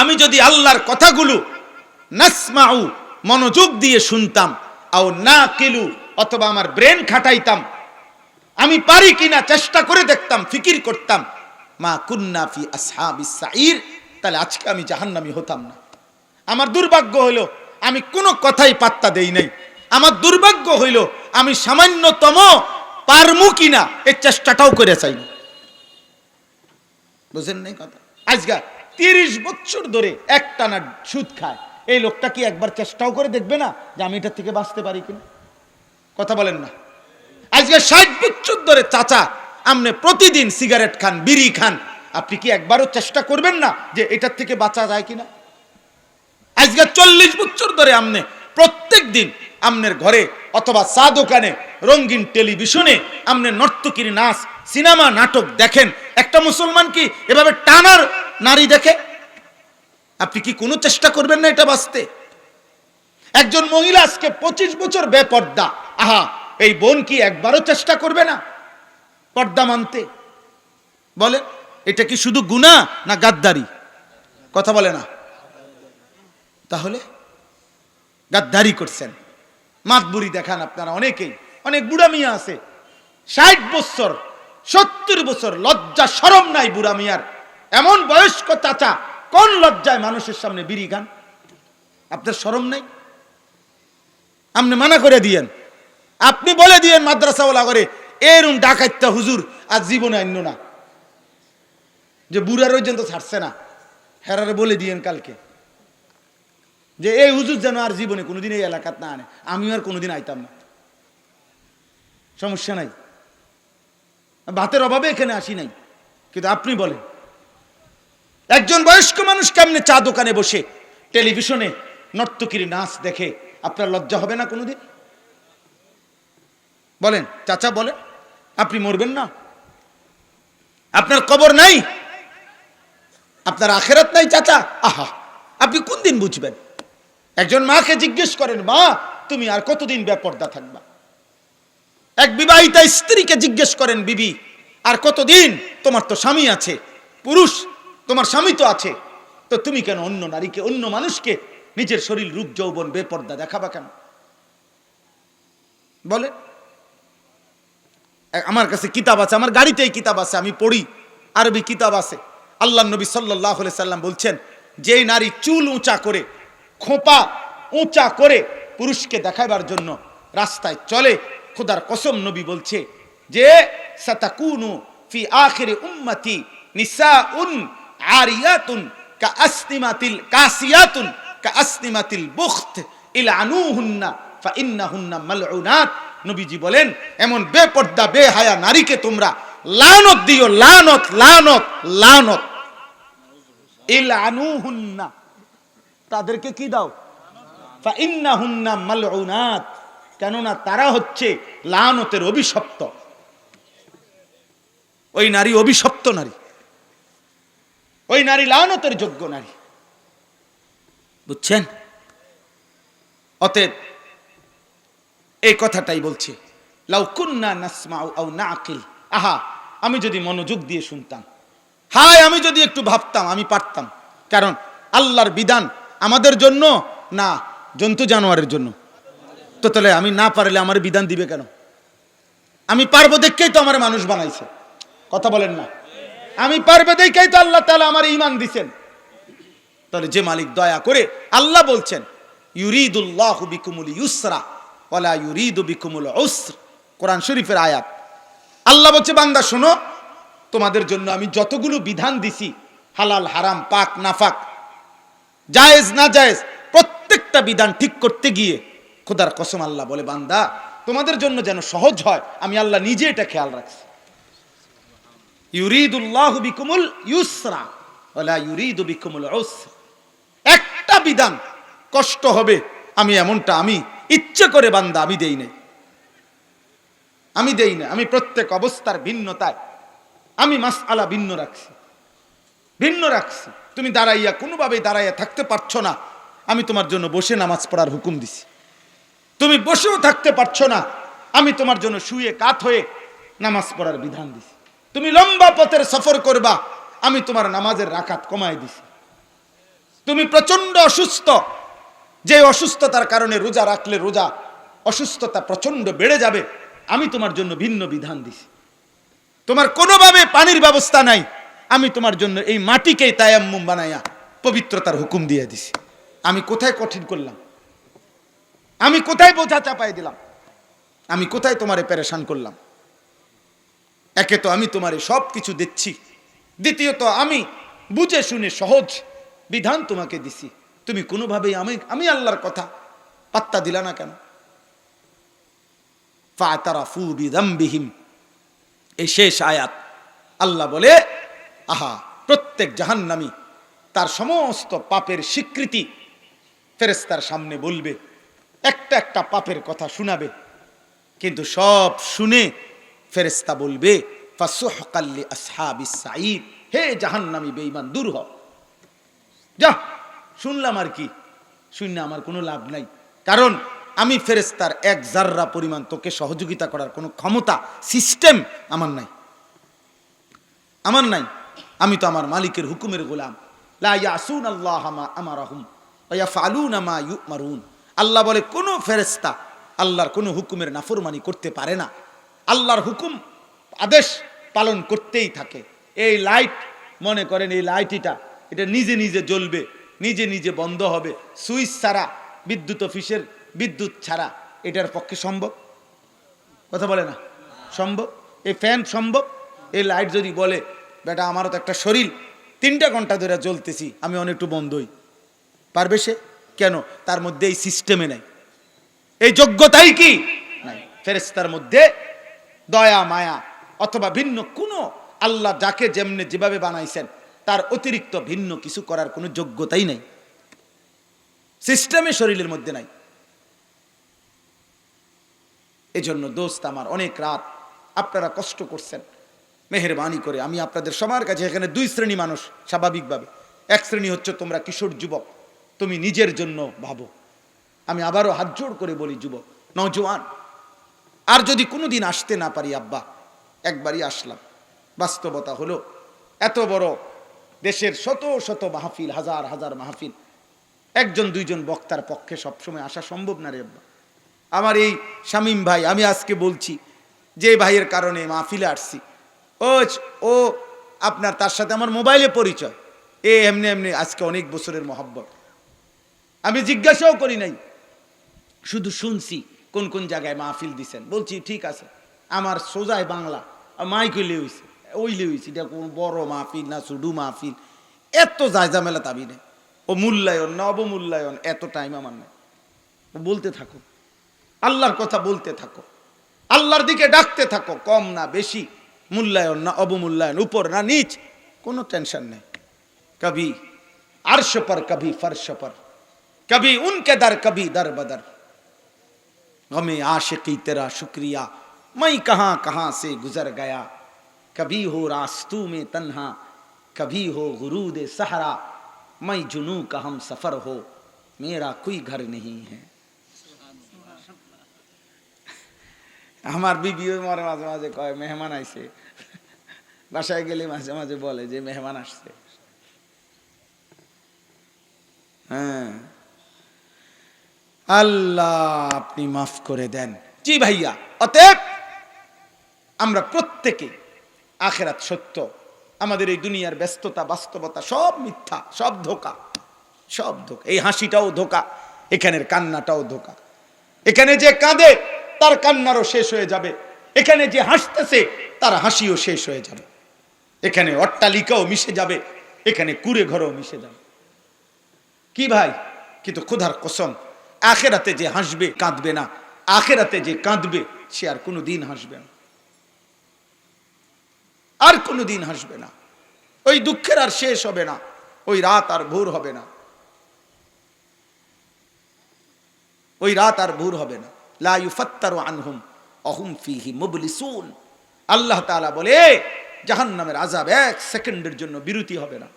আমি যদি আল্লাহর কথাগুলো নাসমাউ মনোযোগ দিয়ে শুনতাম, আও নাকিলু অথবা আমার ব্রেন খাটাইতাম, আমি পারি কিনা চেষ্টা করে দেখতাম, ফিকির করতাম, মা কুন্না ফি আসহাবিস সাইর, তাহলে আজকে আমি জাহান্নামী হতাম না। আমার দুর্ভাগ্য হলো আমি কোনো কথাই পাত্তা দেই নাই। আমার দুর্ভাগ্য হইল আমি সামান্যতম পারমু কিনা এই চেষ্টাটাও করে চাই না। বুঝেন নাই কথা? আজকে 30 বছর ধরে একটানা সুদ খায়, এই লোকটা কি একবার চেষ্টাও করে দেখবে না যে আমি এটা থেকে বাঁচতে পারি কিনা? কথা বলেন না? আজকে 60 বছর ধরে চাচা আপনি প্রতিদিন সিগারেট খান, বিড়ি খান, আপনি কি একবারও চেষ্টা করবেন না যে এটার থেকে বাঁচা যায় কিনা? আজকে 40 বছর ধরে আপনি প্রত্যেক দিন আপনার ঘরে অথবা চা দোকানে, রঙিন টেলিভিশনে আপনি নর্তকীর নাচ, সিনেমা, নাটক দেখেন। একটা মুসলমান কি এভাবে টানার নারী দেখে? আপনি কি কোনো চেষ্টা করবেন না এটা বাঁচতে? একজন মহিলা আজকে 25 বছর বেপর্দা, আহা, এই বোন কি একবারও চেষ্টা করবে না পর্দা মানতে? বলে এটা কি শুধু গুনাহ না গাদ্দারি? কথা বলে না? তাহলে গাদ্দারি করছেন, মাতবুরি দেখান আপনারা অনেকেই। অনেক বুড়া মিয়া আছে 60 বছর 70 বছর, লজ্জা শরম নাই বুড়া মিয়ার। এমন বয়স্ক চাচা কোন লজ্জায় মানুষের সামনে বিড়ি খান? আপনার শরম নাই? আপনি মানা করে দিয়েন, আপনি বলে দিয়েন মাদ্রাসাওয়ালা করে, এরম ডাকাইত্যা হুজুর আজ জীবনে আইন না, যে বুড়ার ওই তো ছাড়ছে না, হেরারে বলে দিয়েন কালকে যে এই হুজুর যেন আর জীবনে কোনোদিন এই এলাকাত না আনে, আমিও আর কোনোদিন আইতাম না। সমস্যা নাই, ভাতের অভাবে এখানে আসি নাই, কিন্তু আপনি বলেন একজন বয়স্ক মানুষ কেমনে চা দোকানে বসে টেলিভিশনে নর্তকীর নাচ দেখে, আপনার লজ্জা হবে না কোনোদিন? বলেন চাচা, বলেন। আপনি মরবেন না? আপনার কবর নাই, আপনার আখেরাত নাই চাচা। আহা, আপনি কোন দিন বুঝবেন? একজন মাকে জিজ্ঞেস করেন, মা তুমি আর কতদিন বেপর্দা থাকবা? এক বিবাহিতা স্ত্রীকে জিজ্ঞেস করেন, বিবি আর কতদিন? তোমার তো স্বামী আছে, পুরুষ তোমার স্বামী তো আছে, তো তুমি কেন অন্য নারীকে, অন্য মানুষকে নিজের শরীর, রূপ, যৌবন বেপর্দা দেখাবা কেন? বলে আমার কাছে কিতাব আছে, আমার গাড়িতেই কিতাব আছে, আমি পড়ি, আরবি কিতাব আছে। আল্লাহ নবী সাল্লাল্লাহু আলাইহি সাল্লাম বলছেন, যেই নারী চুল উঁচা করে, খোপা উঁচা করে পুরুষকে দেখাবার জন্য রাস্তায় চলে, খোদার কসম নবী বলছে যে সাতাকুনু ফি আখিরি উম্মতি নিসাউন আরিয়াতুন কাআসনিমাতিল কাসিয়াতুন কাআসনিমাতিল বুখত ইলআনুহুন্না ফাইন্নাহুন্না মালউনাত। নবীজি বলেন, এমন বেপর্দা বেহায়া নারীকে তোমরা লানত দিও, লানত লানত লানত। ইলআনুহুন্না, তাদেরকে কি দাও? ফাইন্নাহুন্না মালউনাত, কেননা তারা হচ্ছে লানতের অভিশপ্ত। ওই নারী অভিশপ্ত নারী, ওই নারী লানতের যোগ্য নারী। বুঝছেন? অতএব এই কথাটাই বলছে, লাউ কুন্না নাসমাউ আও নাকিল, আহা আমি যদি মনোযোগ দিয়ে শুনতাম, হায় আমি যদি একটু ভাবতাম, আমি পারতাম। কারণ আল্লাহর বিধান আমাদের জন্য না জন্তু জানোয়ারের জন্য। তো তাহলে আমি না পারলে আমার বিধান দিবে কেন? আমি পারবো দেখেই তো আমার মানুষ বানাইছে। কথা বলেন না? আমি পারবে দেখেই তো আল্লাহ তাআলা আমার ঈমান দিবেন। তাহলে যে মালিক দয়া করে, আল্লাহ বলছেন ইউরিদুল্লাহু বিকুমুল ইউসরা ওয়ালা ইউরিদু বিকুমুল উসর, কোরআন শরীফের আয়াত। আল্লাহ বলছে, বান্দা শোনো, তোমাদের জন্য আমি যতগুলো বিধান দিছি, হালাল হারাম, পাক নাফাক, জায়েজ না জায়েজ, প্রত্যেকটা বিধান ঠিক করতে গিয়ে খোদার কসম আল্লাহ বলে, বান্দা তোমাদের জন্য যেন সহজ হয়, আমি আল্লাহ নিজে এটা খেয়াল রাখছি। ইউরিদুল্লাহু বিকুমুল ইউসরা ওয়ালা ইউরিদু বিকুমুল উসর, একটা বিধান কষ্ট হবে, আমি এমনটা আমি ইচ্ছে করে বান্দা আমি দেই নাই, আমি দেই না। আমি প্রত্যেক অবস্থার ভিন্নতায় আমি মাসআলা ভিন্ন রাখছি, ভিন্ন রাখছি। তুমি দাঁড়াইয়া কোনোভাবে দাঁড়াইয়া থাকতে পারছো না, আমি তোমার জন্য বসে নামাজ পড়ার হুকুম দিছি। তুমি বসেও থাকতে পারছো না, আমি তোমার জন্য শুয়ে কাত হয়ে নামাজ পড়ার বিধান দিছি। তুমি লম্বা পথের সফর করবা, আমি তোমার নামাজের রাকাত কমায় দিছি। তুমি প্রচন্ড অসুস্থ, যে অসুস্থতার কারণে রোজা রাখলে রোজা অসুস্থতা প্রচন্ড বেড়ে যাবে, আমি তোমার জন্য ভিন্ন বিধান দিছি। তোমার কোনোভাবে পানির ব্যবস্থা নাই, আমি তোমার জন্য এই মাটিকেই তায়াম্মুম বানাইয়া পবিত্রতার হুকুম দিয়ে দিছি। আমি কোথায় কঠিন করলাম? আমি কোথায় বোঝা চাপাই দিলাম? আমি কোথায় তোমারে পেরেশান করলাম? একে তো আমি তোমারে সব কিছু দিচ্ছি, দ্বিতীয়ত আমি বুঝে শুনে সহজ বিধান তোমাকে দিছি, তুমি কোনোভাবেই আমি আল্লাহর কথা পাত্তা দিলা না কেন? ফাতারাফু বিযামবিহিম, এই শেষ আয়াত আল্লাহ বলে, আহা, প্রত্যেক জাহান্নামী তার সমস্ত পাপের স্বীকৃতি ফেরেশতার সামনে বলবে, একটা একটা পাপের কথা শোনাবে, কিন্তু সব শুনে ফেরেশতা বলবে, ফাসুহকাল লিআসহাবিস সাঈর, হে জাহান্নামী বেঈমান, দূর হ, যা। শুনলাম আর কি, শুনলে আমার কোনো লাভ নাই, কারণ আমি ফেরেশতার এক জাররা পরিমাণ তোকে সহযোগিতা করার কোনো ক্ষমতা, সিস্টেম আমার নাই, আমার নাই। আমি তো আমার মালিকের হুকুমের গোলাম। লা ইয়াসুনাল্লাহা মা আমারাহুম ওয়া ইয়াফআলুনা মা ইউমারুন। আল্লাহ বলে কোন ফেরেশতা আল্লাহর কোন হুকুমের নাফরমানি করতে পারে না, আল্লাহর হুকুম আদেশ পালন করতেই থাকে। এই লাইট, মনে করেন এই লাইটটা, এটা নিজে নিজে জ্বলবে, নিজে নিজে বন্ধ হবে, সুইচ ছাড়া, বিদ্যুৎ অফিসের বিদ্যুৎ ছাড়া এটার পক্ষে সম্ভব? কথা বলে না, সম্ভব? এই ফ্যান সম্ভব? এই লাইট যদি বলে, বেটা আমারও তো একটা শরীর, 3টা ঘন্টা ধরে জ্বলতেছি, আমি অনেকটু বন্ধই, পারবে সে? কেন? তার মধ্যে এই সিস্টেমে নাই, এই যোগ্যতাই কি নাই। ফেরেশতার মধ্যে দয়া মায়া অথবা ভিন্ন কোনো, আল্লাহ যাকে যেমনে যেভাবে বানাইছেন তার অতিরিক্ত ভিন্ন কিছু করার কোনো যোগ্যতাই নাই, সিস্টেমে শরীরের মধ্যে নাই। এজন্য দোস্ত আমার, অনেক রাত আপনারা কষ্ট করছেন, মেহেরবানি করে আমি আপনাদের সবার কাছে, এখানে 2 শ্রেণী মানুষ স্বাভাবিকভাবে। এক শ্রেণী হচ্ছে তোমরা কিশোর যুবক, তুমি নিজের জন্য ভাবো। আমি আবারও হাত জোড় করে বলি, যুবক নওজোয়ান, আর যদি কোনোদিন আসতে না পারি, আব্বা একবারই আসলাম, বাস্তবতা হলো এত বড় দেশের শত শত মাহফিল, হাজার হাজার মাহফিল, 1-2জন বক্তার পক্ষে সবসময় আসা সম্ভব না রে আব্বা। আমার এই শামীম ভাই, আমি আজকে বলছি যে ভাইয়ের কারণে মাহফিলে আসছি, ও আপনার তার সাথে আমার মোবাইলে পরিচয়, এমনি এমনি আজকে অনেক বছরের মহব্বত। আমি জিজ্ঞাসাও করি নাই, শুধু শুনছি কোন কোন জায়গায় মাহফিল দিছেন, বলছি ঠিক আছে, আমার সোজায় বাংলা, মাইক হইলে হইছে, ওইলে হইছে, এটা কোন বড় মাহফিল না শুধু মাহফিল, এত জায়জামেলা তাবি নেই, ও মূল্যায়ন না অবমূল্যায়ন, এত টাইম আমার নেই। বলতে থাকো, আল্লাহর কথা বলতে থাকো, আল্লাহর দিকে ডাকতে থাকো, কম না বেশি, মূল্যায়ন না অবমূল্যায়ন, উপর না নিচ, কোনো টেনশন নেই। কবি আরশ পর, কবি ফরশ পর, কবি উনকে দর, কবি দর বদর, গমে आशिकी तेरा शुक्रिया मैं कहां कहां से गुजर गया, कभी हो रास्तू में तन्हा, कभी हो गुरूद सहरा, मैं जुनू का हम सफर हो, मेरा कोई घर नहीं है। আমার বিবিও মাঝে মাঝে কয় মেহমান আইছে, বাসায় গেলে মাঝে মাঝে বলে যে মেহমান আসছে। হ্যাঁ, আল্লাহ আপনি মাফ করে দেন। জি ভাইয়া, অতএব আমরা প্রত্যেকে, আখেরাত সত্য, আমাদের এই দুনিয়ার ব্যস্ততা, বাস্তবতা সব মিথ্যা, সব ধোঁকা, সব ধোঁকা। এই হাসিটাও ধোঁকা, এখানের কান্নাটাও ধোঁকা। এখানে যে কাঁদে তার কান্নারও শেষ হয়ে যাবে, এখানে যে হাসতেছে তার হাসিও শেষ হয়ে যাবে, এখানে অট্টালিকাও মিশে যাবে, এখানে কুড়ে ঘরও মিশে যাবে। কি ভাই, কিন্তু খোদার কসম, আখেরাতে যে হাসবে কাঁদবে না, আখেরাতে যে কাঁদবে সে আর কোনোদিন হাসবে না, আর কোনোদিন হাসবে না। ওই দুঃখের আর শেষ হবে না, ওই রাত আর ভোর হবে না, ওই রাত আর ভোর হবে না। লা ইউফাত্তারু আনহুম আহুম ফীহি মুবলিসুন। আল্লাহ তাআলা বলে জাহান্নামের আযাব 1 সেকেন্ডের জন্য বিরতি হবে না।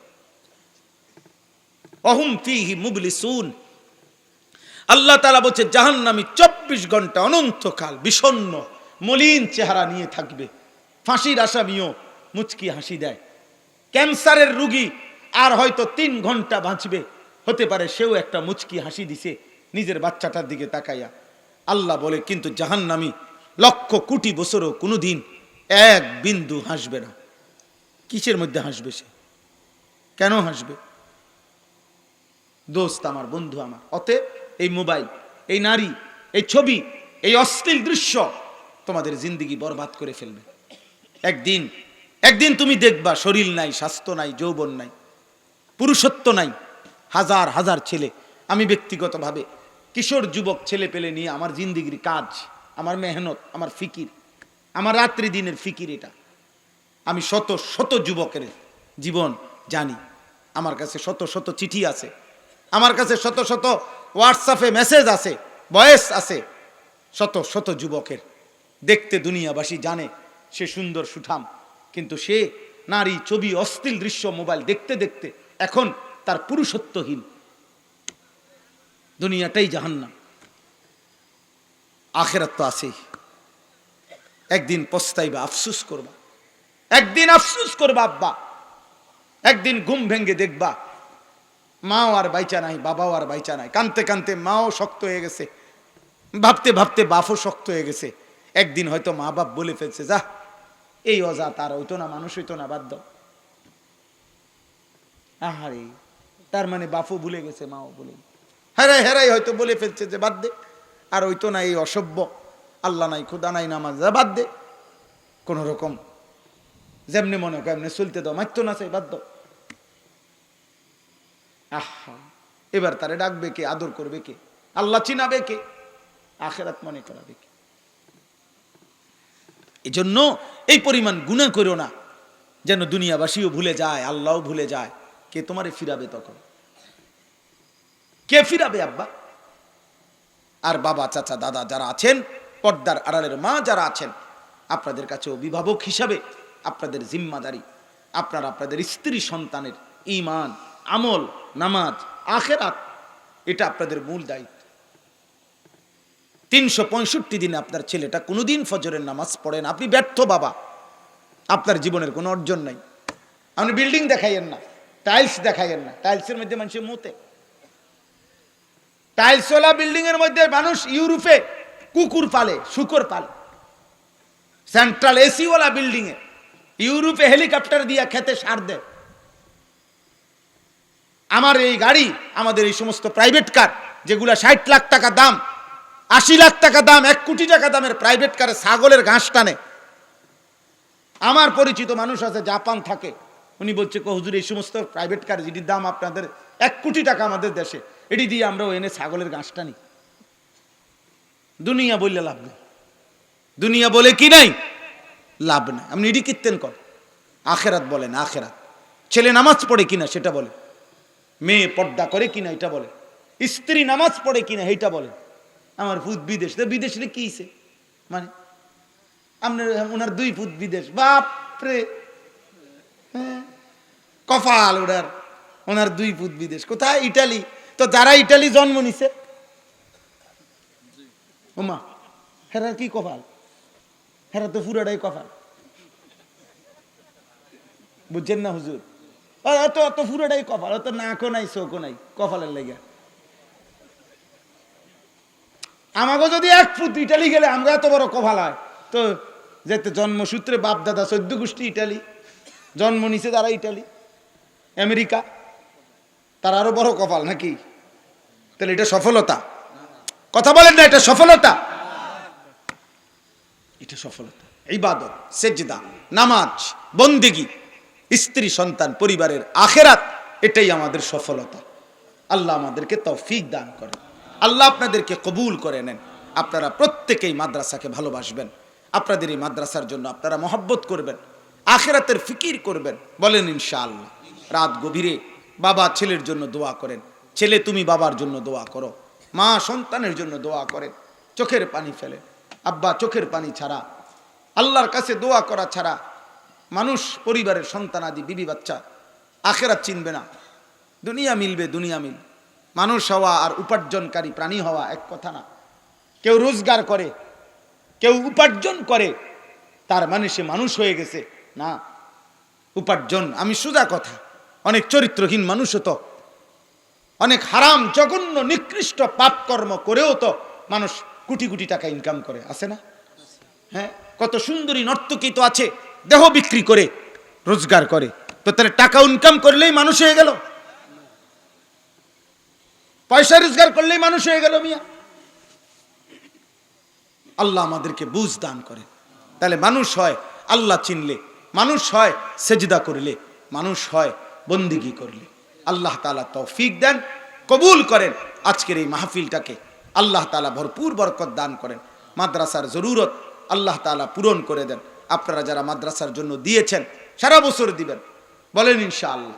আহুম ফীহি মুবলিসুন। আল্লাহ তাআলা বলছে জাহান্নামী 24 ঘন্টা অনন্তকাল বিষণ্ণ মলিন চেহারা নিয়ে থাকবে। ফাঁসির আসামিও মুচকি হাসি দেয়। ক্যান্সারের রোগী আর হয়তো 3 ঘন্টা বাঁচবে, হতে পারে সেও একটা মুচকি হাসি দিছে নিজের বাচ্চাটার দিকে তাকাইয়া। আল্লাহ বলে কিন্তু জাহান্নামী লক্ষ কোটি বছরও কোনোদিন এক বিন্দু হাসবে না। কিসের মধ্যে হাসবে সে? কেন হাসবে? দোস্ত আমার, বন্ধু আমার, অতএব এই মোবাইল, এই নারী, এই ছবি, এই অশ্লীল দৃশ্য তোমাদের জিন্দেগি বরবাদ করে ফেলবে। একদিন তুমি দেখবা শরীর নাই, স্বাস্থ্য নাই, যৌবন নাই, পুরুষত্ব নাই। হাজার হাজার ছেলে, আমি ব্যক্তিগতভাবে কিশোর যুবক ছেলে পেলে নিয়ে আমার জিন্দেগির কাজ, আমার মেহনত, আমার ফিকির, আমার রাত্রি দিনের ফিকির, এটা আমি শত শত যুবকের জীবন জানি। আমার কাছে শত শত চিঠি আছে, আমার কাছে শত শত হোয়াটসঅ্যাপে মেসেজ আছে, ভয়েস আছে শত শত যুবকের। দেখতে দুনিয়াবাসী জানে সে সুন্দর সুঠাম, কিন্তু সে নারী, ছবি, অশ্লীল দৃশ্য, মোবাইল দেখতে দেখতে এখন তার পুরুষত্বহীন। দুনিয়াটাই জাহান্নাম, আখিরাত তো আছেই। একদিন পস্তাইবা, আফসোস করবা, একদিন আফসোস করবা আব্বা। একদিন ঘুম ভেঙ্গে দেখবা মাও আর বাইচা নাই, বাবাও আর বাইচা নাই। কানতে কানতে মাও শক্ত হয়ে গেছে, ভাবতে ভাবতে বাপও শক্ত হয়ে গেছে। একদিন হয়তো মা বাপ বলে ফেলছে, যা এই অজা তার হইতো না, মানুষ হইতো না, বাদ দাও। আহারে, তার মানে বাপও ভুলে গেছে, মাও বলে হেরাই হেরাই হয়তো বলে ফেলছে যে বাদ দে, আর হইতো না, এই অসভ্য, আল্লাহ নাই, খুদা নাই, নামাজ, বাদ দে, কোন রকম যেমনি মনে হয় এমনি চলতে দাও, মারতো না চাই, বাদ দাও। আহা, এবার তারে ডাকবে কে, আদর করবে কে, আল্লাহ চিনাবে কে, আখিরাত মনে করাবে কে? এই জন্য এই পরিমাণ গুনাহ করো না যেন দুনিয়াবাসীও ভুলে যায়, আল্লাহও ভুলে যায়। কে তোমারে ফিরাবে তখন? কে ফিরাবে আব্বা? আর বাবা, চাচা, দাদা যারা আছেন, পর্দার আড়ালের মা যারা আছেন, আপনাদের কাছে অভিভাবক হিসাবে আপনাদের জিম্মাদারি, আপনারা আপনাদের স্ত্রী সন্তানের ঈমান, আমল, নামাজ, আখিরাত, এটা আপনাদের মূল দায়িত্ব। 365 দিনে আপনার ছেলেটা কোনোদিন ফজরের নামাজ পড়ে না, আপনি ব্যর্থ বাবা, আপনার জীবনের কোনো অর্জন নাই। আপনি বিল্ডিং দেখাইয়েন না, টাইলস দেখাইয়েন না, টাইলসের মধ্যে মানুষের মতে, টাইলসওয়ালা বিল্ডিং এর মধ্যে মানুষ ইউরোপে কুকুর পালে, শুকর পালে। সেন্ট্রাল এসিওয়ালা বিল্ডিং এ ইউরোপে হেলিকপ্টার দিয়া খেতে সার দেয়। আমার এই গাড়ি, আমাদের এই সমস্ত প্রাইভেট কার যেগুলা 60 লাখ টাকা দাম, 80 লাখ টাকা দাম, 1 কোটি টাকা দামের প্রাইভেট কারে ছাগলের ঘাস টানে। আমার পরিচিত মানুষ আছে, জাপান থাকে, উনি বলছে হুজুর এই সমস্ত প্রাইভেট কার যেটির দাম আপনাদের 1 কোটি টাকা আমাদের দেশে, এটি দিয়ে আমরা এনে ছাগলের ঘাস টানি। দুনিয়া বললে লাভ নেই, দুনিয়া বলে কি নাই, লাভ নাই। আপনি এটি কীর্তেন কর, আখেরাত বলেন, আখেরাত। ছেলে নামাজ পড়ে কিনা সেটা বলে, মেয়ে পর্দা করে কিনা এটা বলে, স্ত্রী নামাজ পড়ে কিনা এইটা বলে। আমার ফুট বিদেশ, বিদেশে কি হইছে, মানে আপনার ওনার 2 ফুট বিদেশ, বাপরে, হ্যাঁ কপাল ওনার 2 ফুট বিদেশ। কোথায়? ইটালি। তো যারা ইটালি জন্ম নিছে, ওমা, হেরা কি কপাল, হেরা তো পুরাটাই কপাল, বুঝছেন না হুজুর? অত অত পুরাটাই কপাল, অত নাকও নাই, চোখও নাই, কপালের লেগে। আমাকে যদি 1 ফুট ইটালি গেলে আমরা এত বড় কপাল হয়, তো যেতে জন্মসূত্রে বাপ দাদা 14 গোষ্ঠী ইটালি, জন্ম নিছে তারা ইটালি, আমেরিকা, তারা আরো বড় কপাল নাকি? তাহলে এটা সফলতা? কথা বলেন না, এটা সফলতা? এটা সফলতা। ইবাদত, সেজদা, নামাজ, বন্দেগী, স্ত্রী, সন্তান, পরিবারের আখেরাত, এটাই আমাদের সফলতা। আল্লাহ আমাদেরকে তৌফিক দান করেন, আল্লাহ আপনাদেরকে কবুল করে নেন। আপনারা প্রত্যেকেই মাদ্রাসাকে ভালোবাসবেন, আপনাদের এই মাদ্রাসার জন্য আপনারা মহব্বত করবেন, আখেরাতের ফিকির করবেন, বলেন ইনশাআল্লাহ। রাত গভীরে বাবা ছেলের জন্য দোয়া করেন, ছেলে তুমি বাবার জন্য দোয়া করো, মা সন্তানের জন্য দোয়া করেন, চোখের পানি ফেলে। আব্বা, চোখের পানি ছাড়া, আল্লাহর কাছে দোয়া করা ছাড়া মানুষ, পরিবারের সন্তানাদি, বিবি বাচ্চা আখেরাত চিনবে না। দুনিয়া মিলবে, দুনিয়া মিল, মানুষ হওয়া আর উপার্জনকারী প্রাণী হওয়া এক কথা না। কেউ রোজগার করে, কেউ উপার্জন করে, তার মানে সে মানুষ হয়ে গেছে না। উপার্জন, আমি সোজা কথা, অনেক চরিত্রহীন মানুষও তো, অনেক হারাম জঘন্য নিকৃষ্ট পাপ কর্ম করেও তো মানুষ কোটি কোটি টাকা ইনকাম করে, আছে না? হ্যাঁ, কত সুন্দরী নর্তকী তো আছে, দেহ বিক্রি করে রোজগার করে। তো তাহলে টাকা ইনকাম করলেই মানুষ হয়ে গেল? পয়সা রোজগার করলেই মানুষ হয়ে গেল মিয়া? আল্লাহ আমাদেরকে বুঝ দান করে। তাহলে মানুষ হয় আল্লাহ চিনলে, মানুষ হয় সেজদা করলে, মানুষ হয় বন্দিগি করলে। আল্লাহ তাআলা তৌফিক দেন, কবুল করেন আজকের এই মাহফিলটাকে। আল্লাহ তাআলা ভরপুর বরকত দান করেন। মাদ্রাসার জরুরত আল্লাহ তাআলা পূরণ করে দেন। আপনারা যারা মাদ্রাসার জন্য দিয়েছেন, সারা বছর দিবেন, বলেন ইনশাআল্লাহ।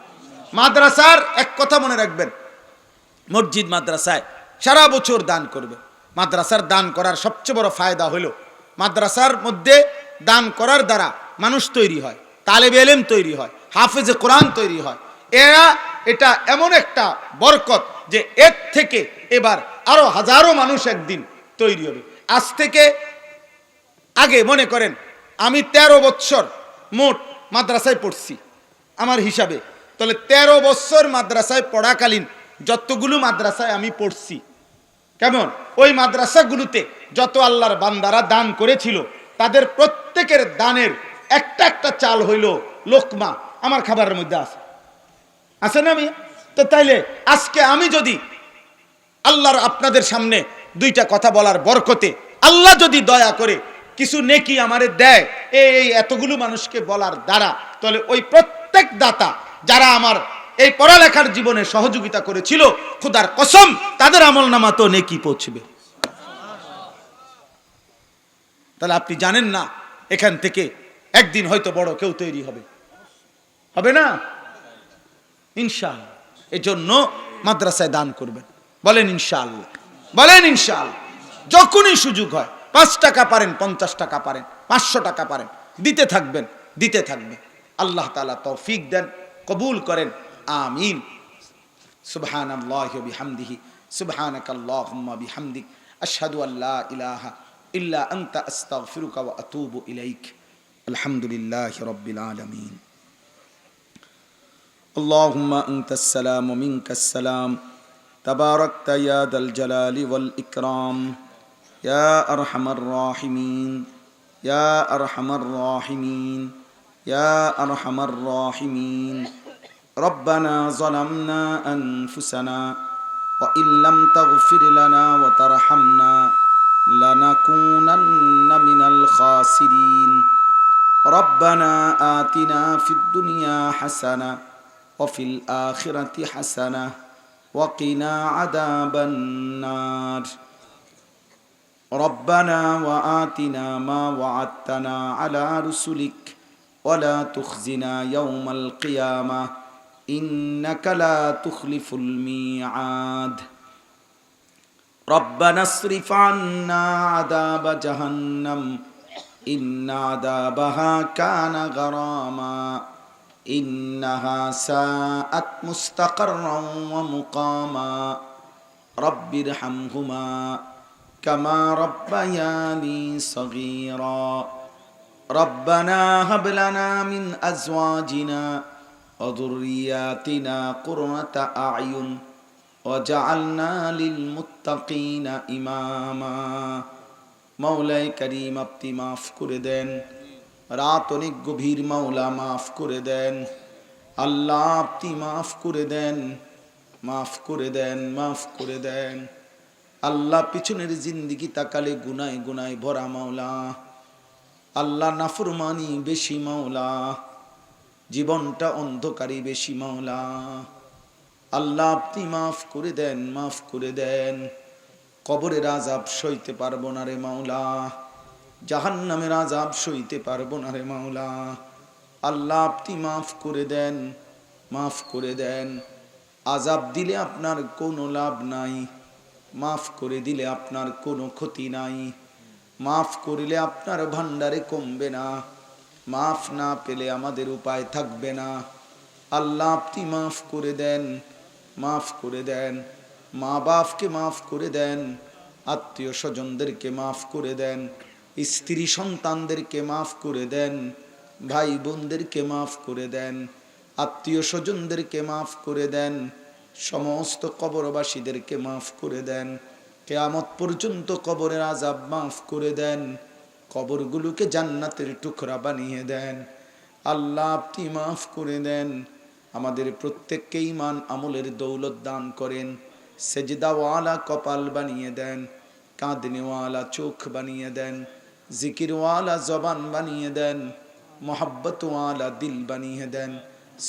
মাদ্রাসার এক কথা মনে রাখবেন, মসজিদ মাদ্রাসায় সারা বছর দান করবে। মাদ্রাসার দান করার সবচেয়ে বড় ফায়দা হলো, মাদ্রাসার মধ্যে দান করার দ্বারা মানুষ তৈরি হয়, তালেবে ইলম তৈরি হয়, হাফেজে কোরআন তৈরি হয়। এটা এমন একটা বরকত যে এর থেকে এবার আরো হাজারো মানুষ একদিন তৈরি হবে। আজ থেকে আগে মনে করেন আমি 13 বছর মোট মাদ্রাসায় পড়ছি আমার হিসাবে, তাহলে 13 বছর মাদ্রাসায় পড়াকালীন যতগুলো মাদ্রাসায় আমি পড়ছি, কেমন ওই মাদ্রাসাগুলোতে যত আল্লাহর বান্দারা দান করেছিল, তাদের প্রত্যেকের দানের একটা একটা চাল হইল লোকমা আমার খাবারের মধ্যে আছে না? আমি তো তাইলে আজকে আমি যদি আল্লাহর আপনাদের সামনে দুইটা কথা বলার বরকতে আল্লাহ যদি দয়া করে কিছু নেকি আমারে দেয় এই এতগুলো মানুষকে বলার দ্বারা, তাহলে ওই প্রত্যেক দাতা যারা আমার এই পড়ালেখার জীবনে সহযোগিতা করেছিল, খোদার কসম তাদের আমলনামা তো নেকি পৌঁছবে। তাহলে আপনি জানেন না এখান থেকে একদিন হয়তো বড় কেউ তৈরি হবে, হবে না? ইনশাআল্লাহ। এজন্য মাদ্রাসায় দান করবেন, বলেন ইনশাআল্লাহ, বলেন ইনশাআল্লাহ। যখনই সুযোগ হয়, 5 টাকা পারেন, 50 টাকা পারেন, 500 টাকা পারেন, দিতে থাকবেন, দিতে থাকবেন। আল্লাহ তাআলা তৌফিক দেন, কবুল করেন, আমিন। সুবহানাল্লাহি ওয়া বিহামদিহি, সুবহানাকাল্লাহুম্মা বিহামদিক, আশহাদু আল্লা ইলাহা ইল্লা আনতা আস্তাগফিরুকা ওয়া আতুবু ইলাইক। আলহামদুলিল্লাহি রাব্বিল আলামিন। اللهم أنت السلام ومنك السلام تباركت يا ذا الجلال والإكرام يا أرحم الراحمين يا أرحم الراحمين يا أرحم الراحمين ربنا ظلمنا أنفسنا وإن لم تغفر لنا وترحمنا لنكونن من الخاسرين ربنا آتنا في الدنيا حسنة وفي الآخرة حسنة وقنا عذاب النار ربنا وآتنا ما وعدتنا على رسلك ولا تخزنا يوم القيامة إنك لا تخلف الميعاد ربنا اصرف عنا عذاب جهنم إن عذابها كان غراما إنها ساءت مستقرا ومقاما رب ارحمهما كما ربياني صغيرا ربنا هب لنا من أزواجنا وذرياتنا قرة أعين وجعلنا للمتقين إماما মাওলাই করিম আপনি মাফ করে দেন, রাত অনেক গভীর, মাওলা মাফ করে দেন, আল্লাহ আপনি মাফ করে দেন, মাফ করে দেন, মাফ করে দেন। আল্লাহ পিছনের জিন্দিগি তাকালে গুনায় গুনায় ভরা মাওলা, আল্লাহ নাফরমানি বেশি মাওলা, জীবনটা অন্ধকারী বেশি মাওলা, আল্লাহ আপনি মাফ করে দেন, মাফ করে দেন। কবরের আযাব সইতে পারবো না রে মাওলা, জাহান্নামের আযাব সইতে পারবো না রে মাওলা, আল্লাহ আপনি মাফ করে দেন, মাফ করে দেন। আযাব দিলে আপনার কোনো লাভ নাই, মাফ করে দিলে আপনার কোনো ক্ষতি নাই, মাফ করিলে আপনার ভান্ডারে কমবে না, মাফ না পেলে আমাদের উপায় থাকবে না। আল্লাহ আপনি মাফ করে দেন, মাফ করে দেন। মা বাপকে মাফ করে দেন, আত্মীয় স্বজনদেরকে মাফ করে দেন, স্ত্রী সন্তানদেরকে মাফ করে দেন, ভাই বোনদেরকে মাফ করে দেন, আত্মীয় স্বজনদেরকে মাফ করে দেন, সমস্ত কবরবাসীদেরকে মাফ করে দেন, কিয়ামত পর্যন্ত কবরের আযাব মাফ করে দেন, কবরগুলোকে জান্নাতের টুকরা বানিয়ে দেন। আল্লাহ আপনি মাফ করে দেন, আমাদের প্রত্যেককে ঈমান আমলের দৌলত দান করেন, সেজদাওয়ালা কপাল বানিয়ে দেন, কাঁদনেওয়ালা চোখ বানিয়ে দেন, জিকিরওয়ালা জবান বানিয়ে দেন, মোহাব্বতওয়ালা দিল বানিয়ে দেন,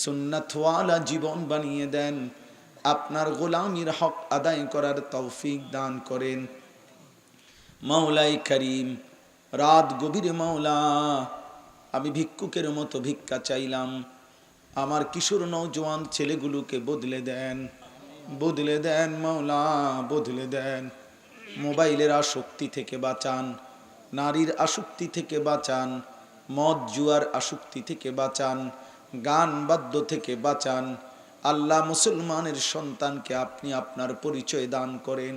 সুন্নতওয়ালা জীবন বানিয়ে দেন, আপনার গোলামির হক আদায় করার তৌফিক দান করেন। মাওলাই করিম, রাত গভীরে মাওলা আমি ভিক্ষুকের মতো ভিক্ষা চাইলাম, আমার কিশোর নওজোয়ান ছেলেগুলোকে বদলে দেন, বদলে দেন মাওলা, বদলে দেন। মোবাইলের আসক্তি থেকে বাঁচান, নারীর আসক্তি থেকে বাঁচান, মদ জুয়ার আসক্তি থেকে বাঁচান, গান বাদ্য থেকে বাঁচান। আল্লাহ মুসলমানের সন্তানকে আপনি আপনার পরিচয় দান করেন।